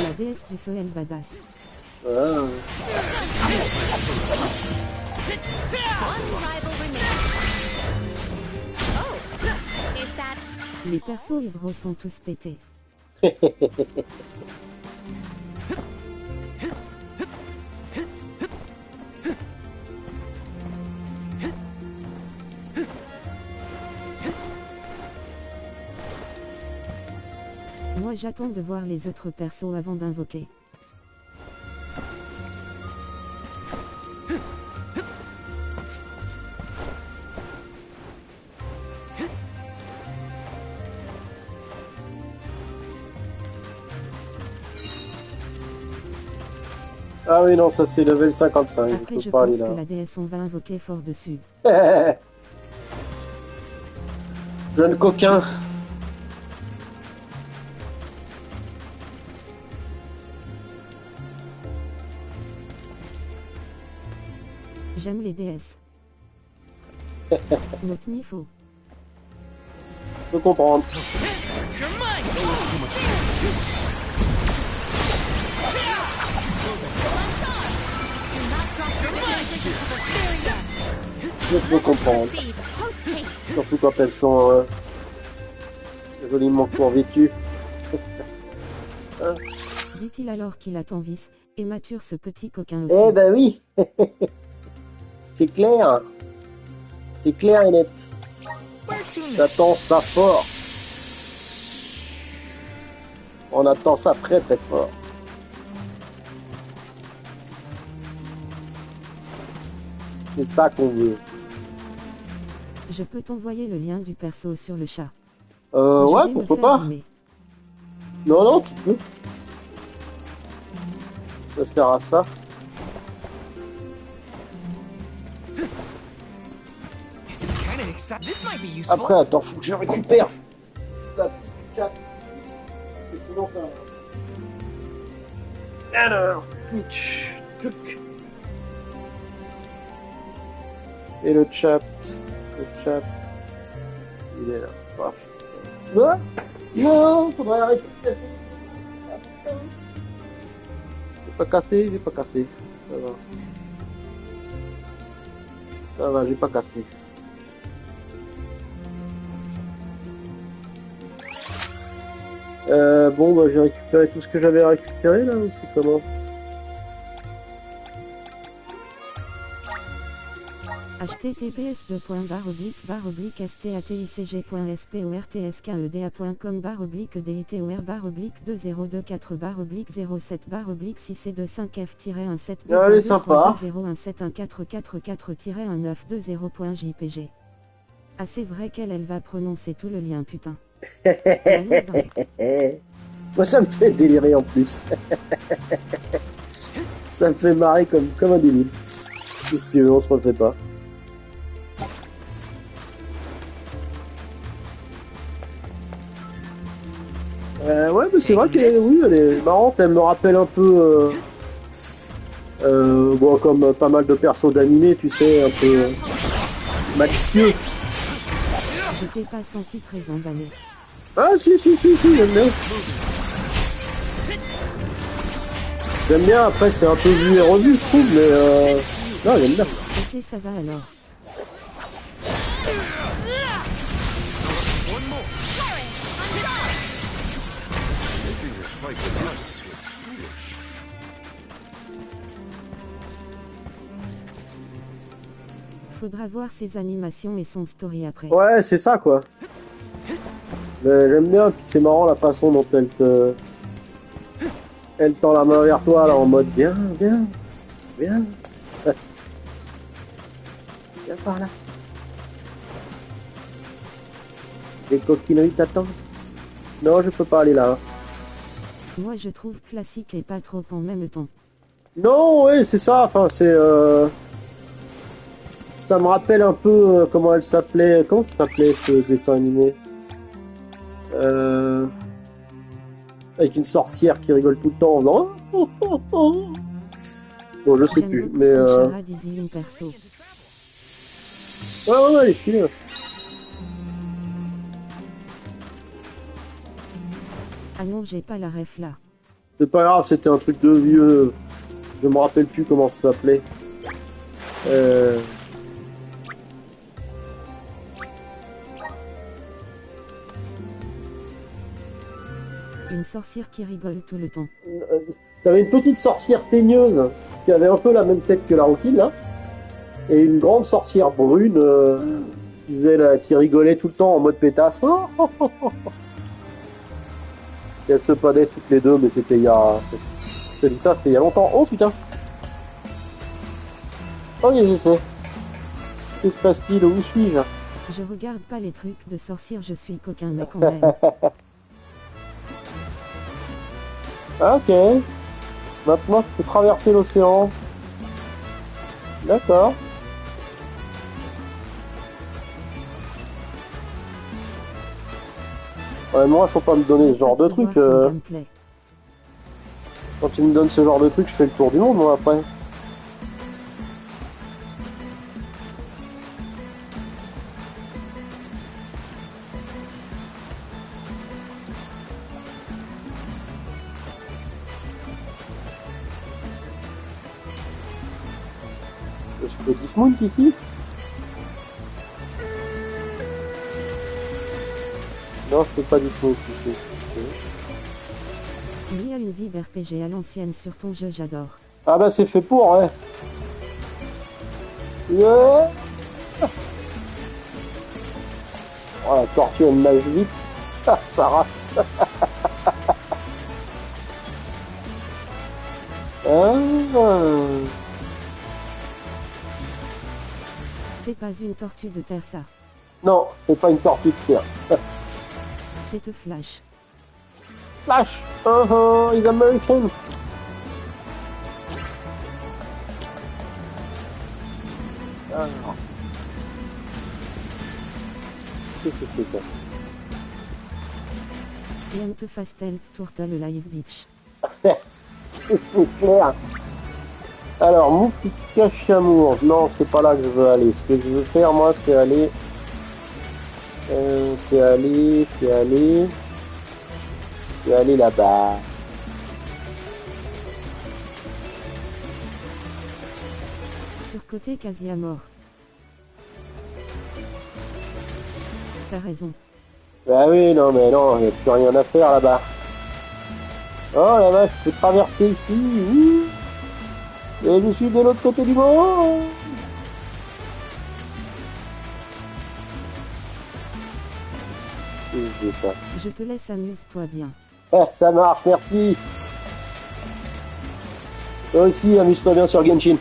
Speaker 10: La déesse du feu elle badass.
Speaker 3: Ah.
Speaker 6: One rival remains. Oh, is that...
Speaker 10: Les persos hydro sont tous pétés. Moi j'attends de voir les autres persos avant d'invoquer.
Speaker 3: Ah oui, non, ça c'est level 55.
Speaker 10: Après, je
Speaker 3: peux pas aller
Speaker 10: pense
Speaker 3: là.
Speaker 10: que la déesse on va invoquer fort dessus.
Speaker 3: Jeune coquin.
Speaker 10: J'aime les déesses. Notre niveau.
Speaker 3: Je peux comprendre. Je peux comprendre. Surtout quand elles sont joliment survécues. Hein?
Speaker 10: Dit-il alors qu'il attend vice et mature ce petit coquin aussi.
Speaker 3: Eh ben oui. C'est clair. C'est clair et net. J'attends ça fort. On attend ça très très fort. C'est ça qu'on veut.
Speaker 10: Je peux t'envoyer le lien du perso sur le chat.
Speaker 3: Ouais, pourquoi pas. Non, non, tu peux. Ça sert à ça. Après, attends, faut que je récupère la chat. Sinon, ça... Alors, Twitch, tuc. Et le chat, il est là. Paf. Non, non, faudrait arrêter de casser. J'ai pas cassé, j'ai pas cassé. Ça va. Ça va, j'ai pas cassé. Bon, bah j'ai récupéré tout ce que j'avais à récupérer là, ou c'est comment?
Speaker 10: https://www.baroblik.st-cg.sp.org/c/20 Ah c'est vrai qu'elle va prononcer tout le lien putain.
Speaker 3: Moi ça me fait délirer en plus. Ça me fait marrer comme un débile. Si tu veux, on se refait pas. Ouais, mais c'est vrai qu'elle oui, elle est marrante, elle me rappelle un peu bon, comme pas mal de persos d'animé, tu sais, un peu malicieux.
Speaker 10: Je t'ai pas senti très emballé.
Speaker 3: Ah si, j'aime bien. J'aime bien, après c'est un peu vu et revu je trouve, mais non, j'aime bien.
Speaker 10: Ok, ça va alors. Faudra voir ses animations et son story après.
Speaker 3: Ouais, c'est ça quoi. Mais j'aime bien, puis c'est marrant la façon dont elle tend la main vers toi là en mode viens. Viens par là. Les coquineries t'attendent. Non, je peux pas aller là.
Speaker 10: Moi je trouve classique et pas trop en même temps.
Speaker 3: Non, ouais, c'est ça, enfin c'est ça me rappelle un peu comment elle s'appelait, comment ça s'appelait ce dessin animé avec une sorcière qui rigole tout le temps en faisant bon, je sais plus, mais ouais, elle est stylée.
Speaker 10: Ah non, j'ai pas la ref là.
Speaker 3: C'est pas grave, c'était un truc de vieux. Je me rappelle plus comment ça s'appelait.
Speaker 10: Une sorcière qui rigole tout le temps.
Speaker 3: T'avais une petite sorcière teigneuse qui avait un peu la même tête que la rouquine là, et une grande sorcière brune qui rigolait tout le temps en mode pétasse. Et elles se padaient toutes les deux, mais c'était il y a... Je te dis ça, c'était il y a longtemps. Oh putain. Oh, je sais. Que se passe-t-il? Où suis-je?
Speaker 10: Je regarde pas les trucs de sorcière, je suis coquin, mais quand même.
Speaker 3: Ah, ok. Maintenant, je peux traverser l'océan. D'accord. Ouais, moi, faut pas me donner ce genre de truc. Quand tu me donnes ce genre de truc, je fais le tour du monde, moi, après. Je peux dismount ici? Non, je peux pas dismount ici.
Speaker 10: Il y a une vibe RPG à l'ancienne sur ton jeu, j'adore.
Speaker 3: Ah bah c'est fait pour, ouais. Yeah. Oh, la tortue elle nage vite. Ah, ça rase.
Speaker 10: C'est pas une tortue de terre, ça.
Speaker 3: Non, c'est pas une tortue de terre.
Speaker 10: C'est Flash.
Speaker 3: Flash! He's American! Alors. Qu'est-ce que c'est ça?
Speaker 10: Young to Fast Help Turtle Live Beach.
Speaker 3: C'est clair. Alors, move qui cache amour. Non, c'est pas là que je veux aller. Ce que je veux faire, moi, c'est aller... c'est aller là-bas.
Speaker 10: Surcoté quasi à mort. T'as raison.
Speaker 3: Bah oui, non, mais non, il n'y a plus rien à faire là-bas. Oh la vache, je peux traverser ici. Oui. Et je suis de l'autre côté du monde. Ça.
Speaker 10: Je te laisse, amuse-toi bien.
Speaker 3: Ça marche, merci. Toi aussi, amuse-toi bien sur Genshin.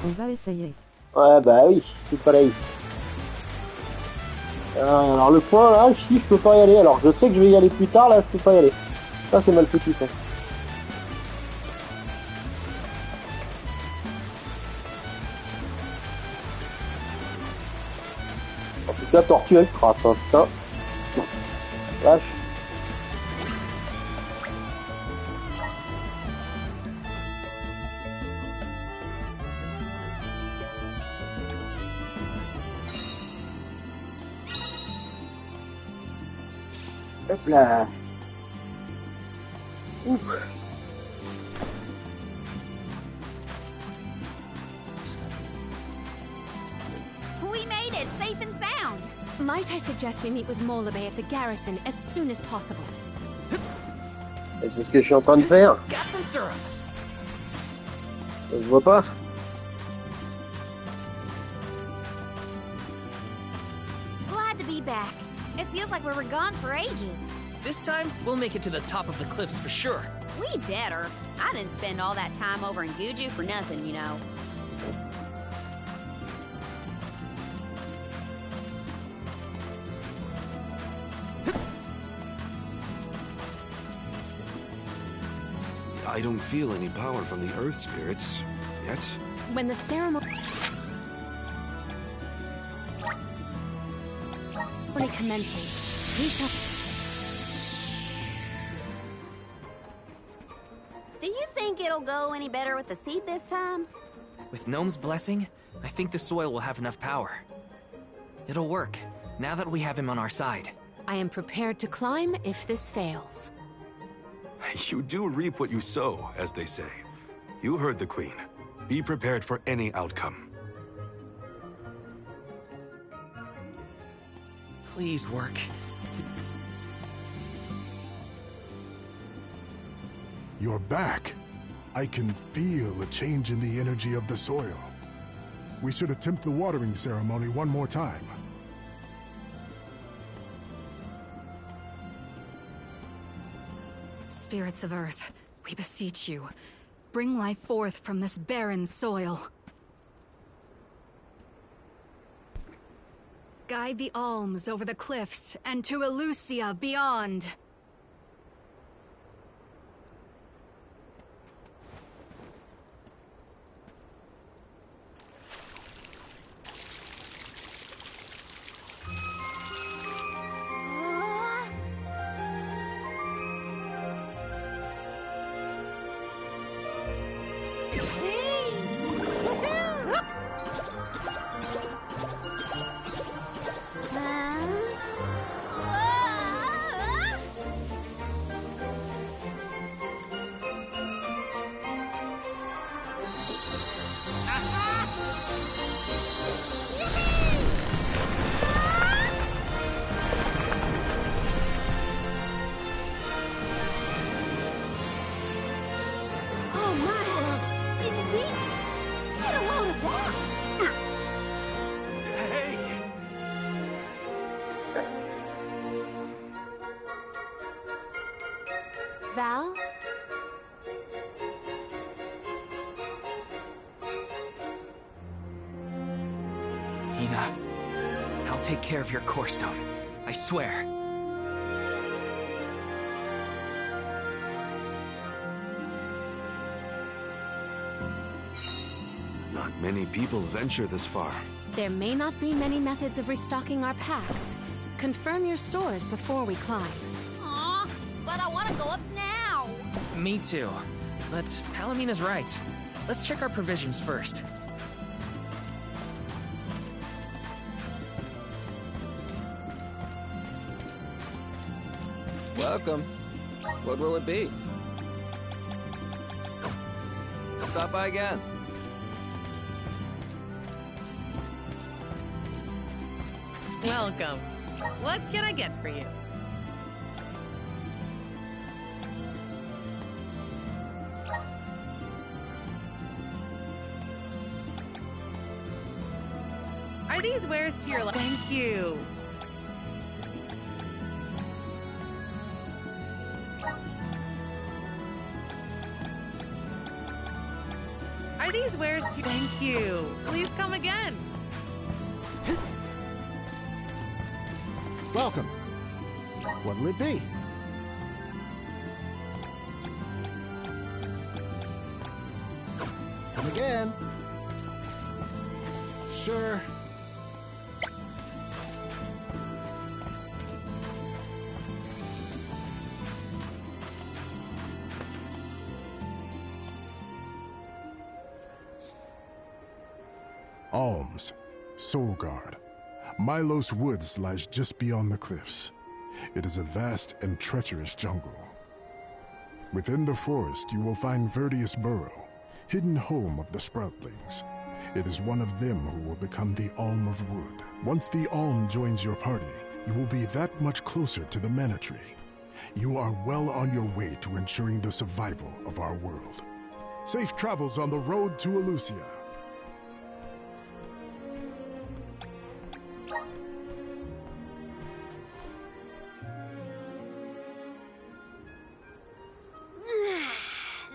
Speaker 10: On va essayer.
Speaker 3: Ouais, bah oui, c'est pareil. Alors le point là, si je peux pas y aller. Alors je sais que je vais y aller plus tard, là je peux pas y aller. Ça c'est mal foutu ça. En tout cas, tortue elle crasse, hein, putain. Vache. Hop là. Ouf.
Speaker 8: We made it, safe and sound.
Speaker 4: Might I suggest we meet with Molabay at the garrison as soon as possible?
Speaker 3: Et c'est ce que je suis en train de faire.
Speaker 1: Got some syrup.
Speaker 3: Ça se voit pas.
Speaker 8: Glad to be back. It feels like we were gone for ages.
Speaker 1: This time, we'll make it to the top of the cliffs for sure.
Speaker 8: We better. I didn't spend all that time over in Guju for nothing, you know.
Speaker 5: I don't feel any power from the earth spirits yet.
Speaker 4: When the ceremony commences, we shall...
Speaker 8: Do you think it'll go any better with the seed this time?
Speaker 1: With Gnome's blessing, I think the soil will have enough power. It'll work, now that we have him on our side.
Speaker 4: I am prepared to climb if this fails.
Speaker 5: You do reap what you sow, as they say. You heard the Queen. Be prepared for any outcome.
Speaker 1: Please work.
Speaker 11: You're back. I can feel a change in the energy of the soil. We should attempt the watering ceremony one more time.
Speaker 12: Spirits of Earth, we beseech you. Bring life forth from this barren soil. Guide the alms over the cliffs and to Elusia beyond.
Speaker 4: Val?
Speaker 1: Hina, I'll take care of your core stone. I swear.
Speaker 5: Not many people venture this far.
Speaker 4: There may not be many methods of restocking our packs. Confirm your stores before we climb.
Speaker 6: Aw, but I want to go up now.
Speaker 1: Me too. But Palamina's right. Let's check our provisions first.
Speaker 13: Welcome. What will it be? Stop by again.
Speaker 14: Welcome. What can I get for you? Are these wares to your liking? Thank you. Are these wares to... Thank you. Please come again.
Speaker 11: Welcome. What'll it be? Come again. Sure. Alms, Soulguard. Milos Woods lies just beyond the cliffs. It is a vast and treacherous jungle. Within the forest, you will find Verdius Burrow, hidden home of the Sproutlings. It is one of them who will become the Alm of Wood. Once the Alm joins your party, you will be that much closer to the Mana Tree. You are well on your way to ensuring the survival of our world. Safe travels on the road to Elusia.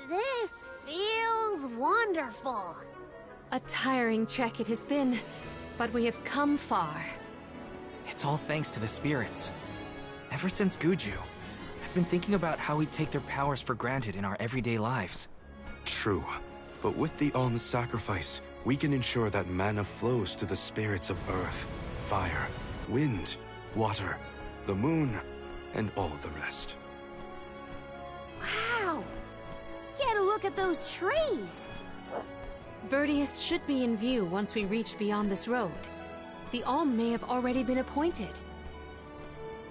Speaker 6: This feels wonderful.
Speaker 4: A tiring trek it has been, but we have come far.
Speaker 1: It's all thanks to the spirits. Ever since Guju, I've been thinking about how we take their powers for granted in our everyday lives.
Speaker 5: True, but with the alms sacrifice, we can ensure that mana flows to the spirits of earth, fire, wind, water, the moon, and all the rest.
Speaker 6: Wow! Get a look at those trees!
Speaker 4: Verdius should be in view once we reach beyond this road. The Alm may have already been appointed.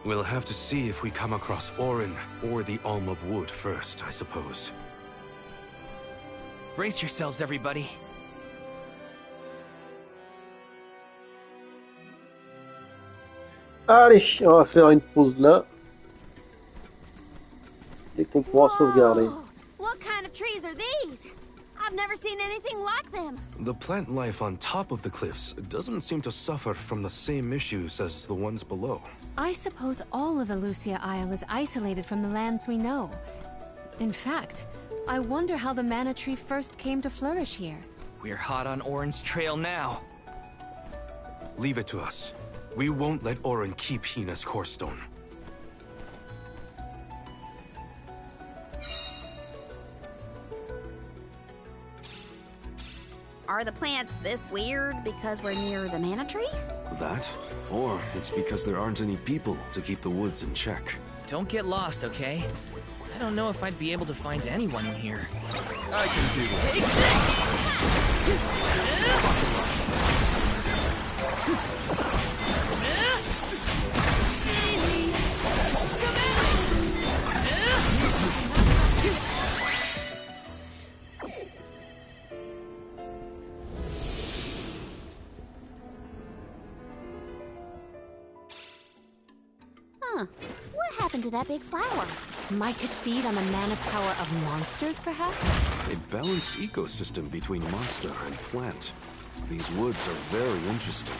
Speaker 5: We'll have to see if we come across Orin or the Alm of Wood first, I suppose.
Speaker 1: Brace yourselves, everybody.
Speaker 3: Allez, on va faire une pause là. Et qu'on pourra sauvegarder.
Speaker 6: What kind of trees are these?
Speaker 8: I've never seen anything like them.
Speaker 5: The plant life on top of the cliffs doesn't seem to suffer from the same issues as the ones below.
Speaker 4: I suppose all of Elusia Isle is isolated from the lands we know. In fact, I wonder how the mana tree first came to flourish here.
Speaker 1: We're hot on Orin's trail now.
Speaker 5: Leave it to us. We won't let Orin keep Hina's core stone.
Speaker 8: Are the plants this weird because we're near the mana tree?
Speaker 5: That? Or it's because there aren't any people to keep the woods in check.
Speaker 1: Don't get lost, okay? I don't know if I'd be able to find anyone in here.
Speaker 5: I can do that.
Speaker 1: Take
Speaker 8: Huh. What happened to that big flower?
Speaker 4: Might it feed on the mana power of monsters, perhaps?
Speaker 5: A balanced ecosystem between monster and plant. These woods are very interesting.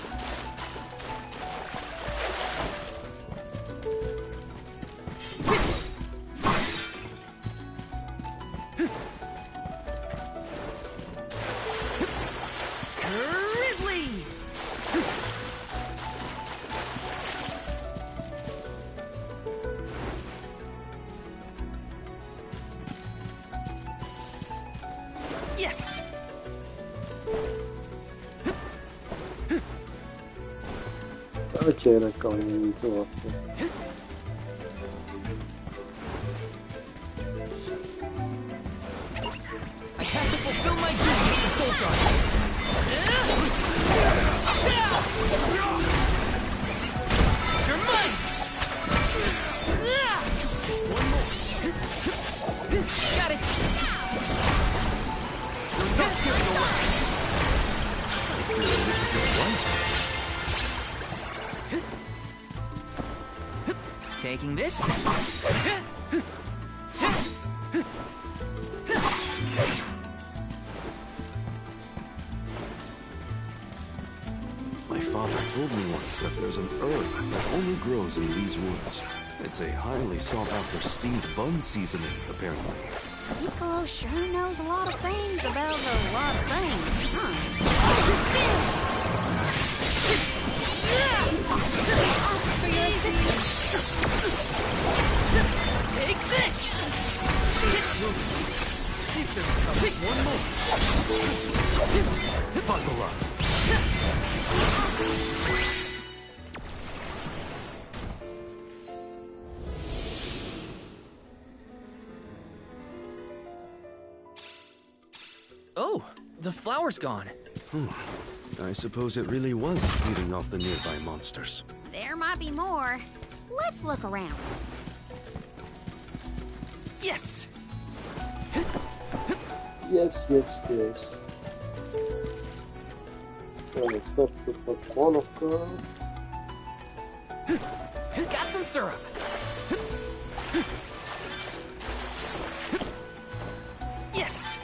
Speaker 1: Yes!
Speaker 3: Ok, d'accord, il y a une tour.
Speaker 1: I have to fulfill my duty as the Soul Guard. You're mine! Just one more. Got it! You're not getting away! Taking this.
Speaker 5: My father told me once that there's an herb that only grows in these woods. It's a highly sought-after steamed bun seasoning, apparently.
Speaker 8: Piccolo sure knows a lot of things about a lot of things, huh? For your assistance.
Speaker 1: Take this!
Speaker 5: One more. Buckle up.
Speaker 1: Oh, the flower's gone.
Speaker 5: I suppose it really was feeding off the nearby monsters.
Speaker 8: There might be more. Let's look around.
Speaker 1: Yes!
Speaker 3: Yes, yes, yes. Donc ça, je peux pas prendre encore.
Speaker 1: Got some syrup. Yes!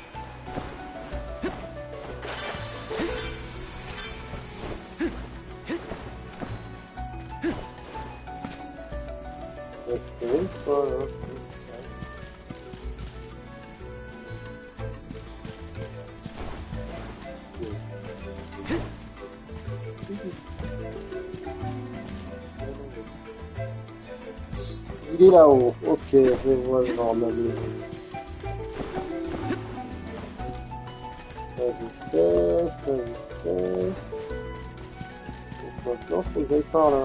Speaker 3: Ok, voilà. Il est là-haut. Ok, je vois normalement. Ça je fais, ça je fais. Donc maintenant, faut que j'aille par là.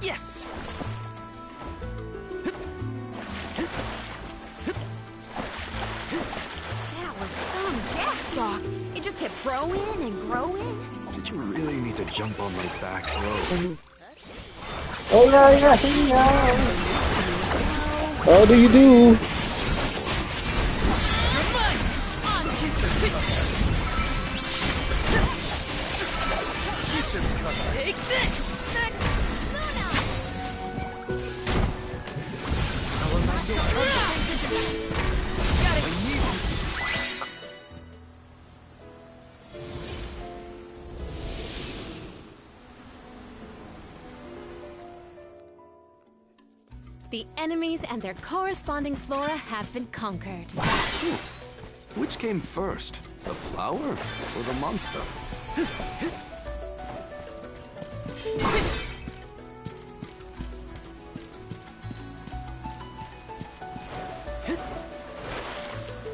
Speaker 1: Yes!
Speaker 8: That was some jackstock. It just kept growing and growing.
Speaker 5: Did you really need to jump on my back, bro?
Speaker 3: Oh yeah. How do you do?
Speaker 1: Take this! Next!
Speaker 6: Luna!
Speaker 1: How about your Got it!
Speaker 4: The enemies and their corresponding flora have been conquered.
Speaker 5: Which came first, the flower or the monster?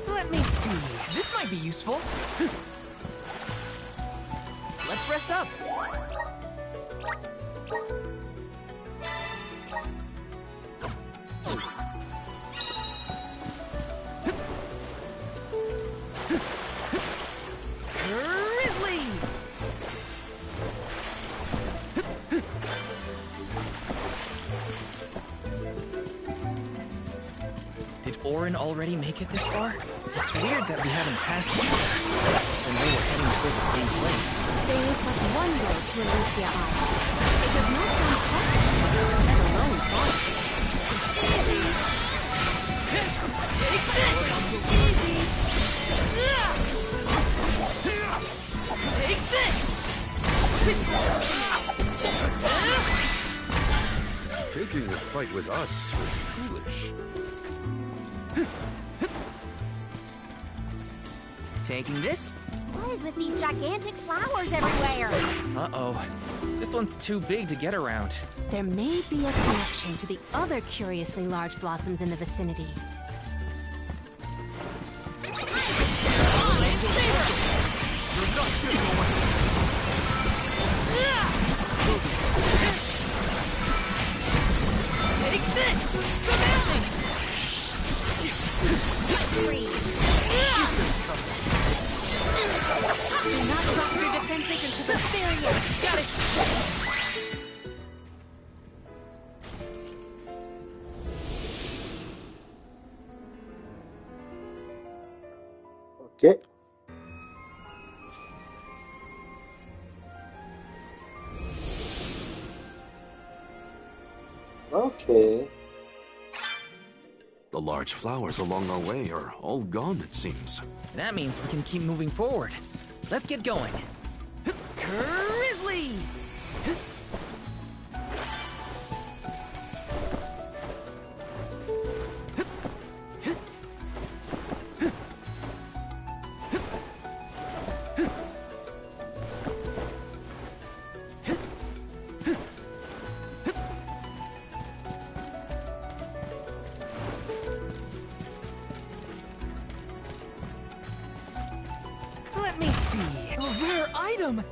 Speaker 1: Let me see. This might be useful. Let's rest up. Grizzly! Did Orin already make it this far? It's weird that we haven't passed each other. So now we're heading towards the same place.
Speaker 4: There is but one road to Elusia Isle. It does not sound possible, let alone possible.
Speaker 1: Take this!
Speaker 4: Easy!
Speaker 1: Take this!
Speaker 7: Taking a fight with us was foolish.
Speaker 1: Taking this?
Speaker 6: What is with these gigantic flowers everywhere?
Speaker 1: Uh-oh. This one's too big to get around.
Speaker 4: There may be a connection to the other curiously large blossoms in the vicinity.
Speaker 1: Take this! Come at me!
Speaker 4: Do not drop your defenses into the barrier.
Speaker 1: Got it!
Speaker 3: Ok. Okay.
Speaker 5: The large flowers along our way are all gone, it seems.
Speaker 1: That means we can keep moving forward. Let's get going. Grizzly! Let me see. A rare item!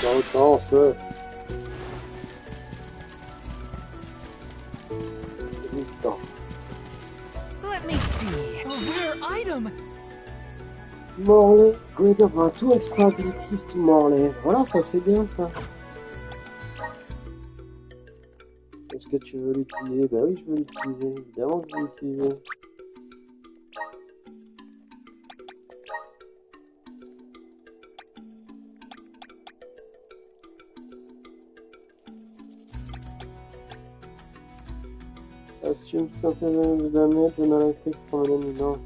Speaker 3: Dans le sens.
Speaker 1: Let me see. A rare item!
Speaker 3: Morlaix, greater than 2 extra abilities to Morlaix. Voilà, ça c'est bien ça. Est-ce que tu veux l'utiliser? Bah oui, je veux l'utiliser. Évidemment que je veux l'utiliser. Assume something will damage when I takes from an enemy. No.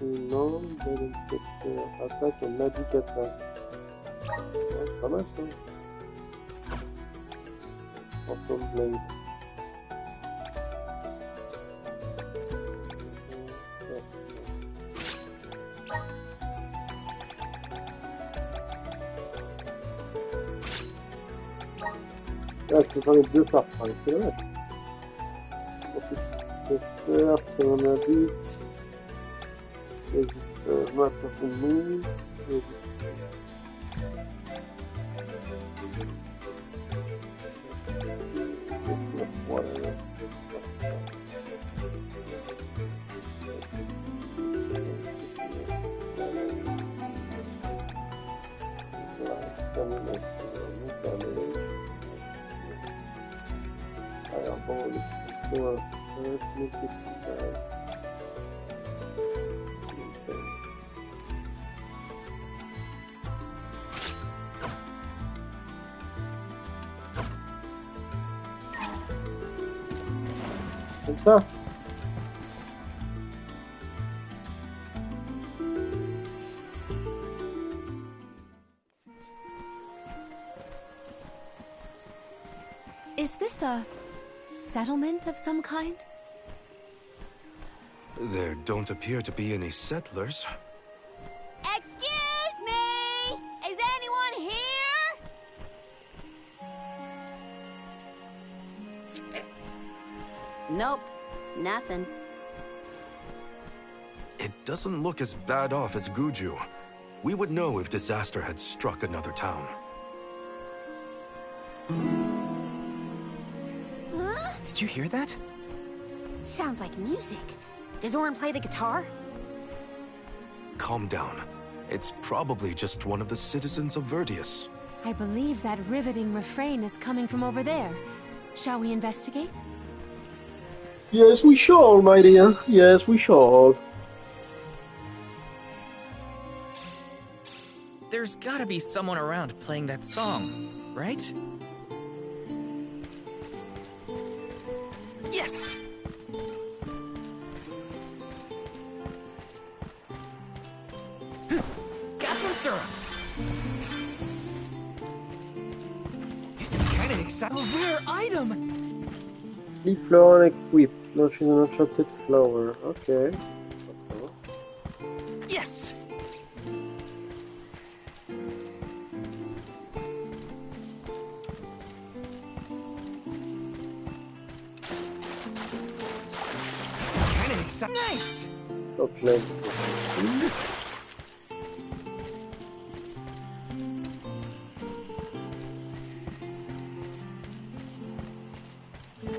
Speaker 3: No, dead inspector, attack and magic attack. Ouais, pas mal ça. Phantom Blade. Là, je peux faire les deux parts par les kilomètres. Ensuite, tester, c'est mon habit. Map of the moon. Comme ça.
Speaker 4: Is this a settlement of some kind?
Speaker 5: There don't appear to be any settlers.
Speaker 8: Excuse me! Is anyone here? Nope, nothing.
Speaker 5: It doesn't look as bad off as Guju. We would know if disaster had struck another town.
Speaker 8: Huh?
Speaker 1: Did you hear that?
Speaker 8: Sounds like music. Does Orin play the guitar?
Speaker 5: Calm down. It's probably just one of the citizens of Verdius.
Speaker 4: I believe that riveting refrain is coming from over there. Shall we investigate?
Speaker 3: Yes, we shall, my dear. Yes, we shall.
Speaker 1: There's gotta be someone around playing that song, right? Yes! Got some syrup! This is kinda exciting. A rare item!
Speaker 3: Sleep flower equipped. Launching an enchanted flower. Okay.
Speaker 1: Yes! This is kinda exciting. Nice!
Speaker 3: Okay.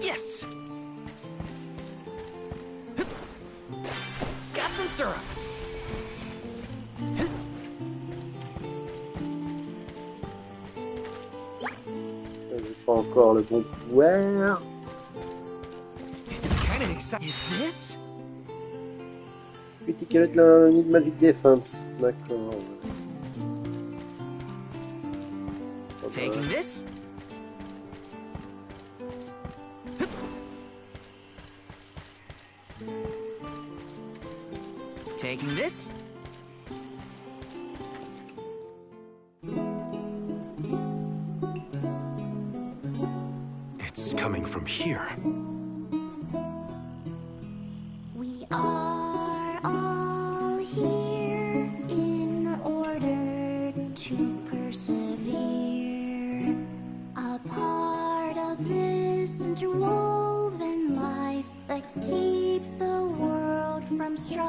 Speaker 1: Yes! Got some syrup!
Speaker 3: Pas encore le bon pouvoir.
Speaker 1: This is kinda exciting. Is this?
Speaker 3: Critique avec la need magic defense. D'accord.
Speaker 1: Taking this? Taking this?
Speaker 5: It's coming from here.
Speaker 6: We are all here in order to persevere. A part of this interwoven life that keeps the world from strife.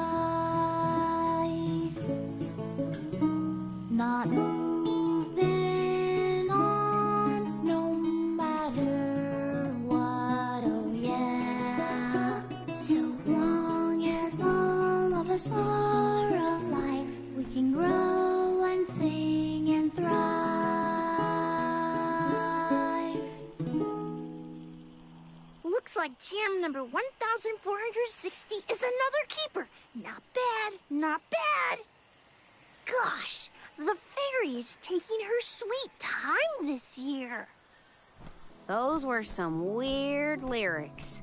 Speaker 6: Not moving on, no matter what, oh yeah. So long as all of us are alive, we can grow and sing and thrive. Looks like jam number 1460 is another keeper. Not bad, not bad. Gosh, the fairy is taking her sweet time this year.
Speaker 8: Those were some weird lyrics.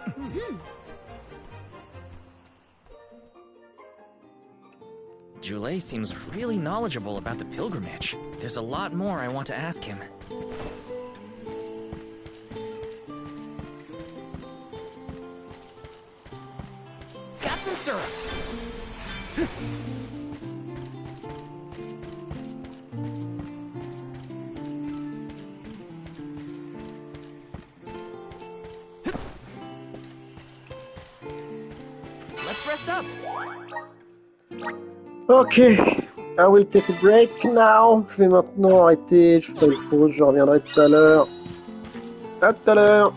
Speaker 1: Jule seems really knowledgeable about the pilgrimage. There's a lot more I want to ask him. Got some syrup! Let's rest up!
Speaker 3: Ok, I will take a break now. Je vais maintenant arrêter, je ferai une pause, je reviendrai tout à l'heure. À tout à l'heure!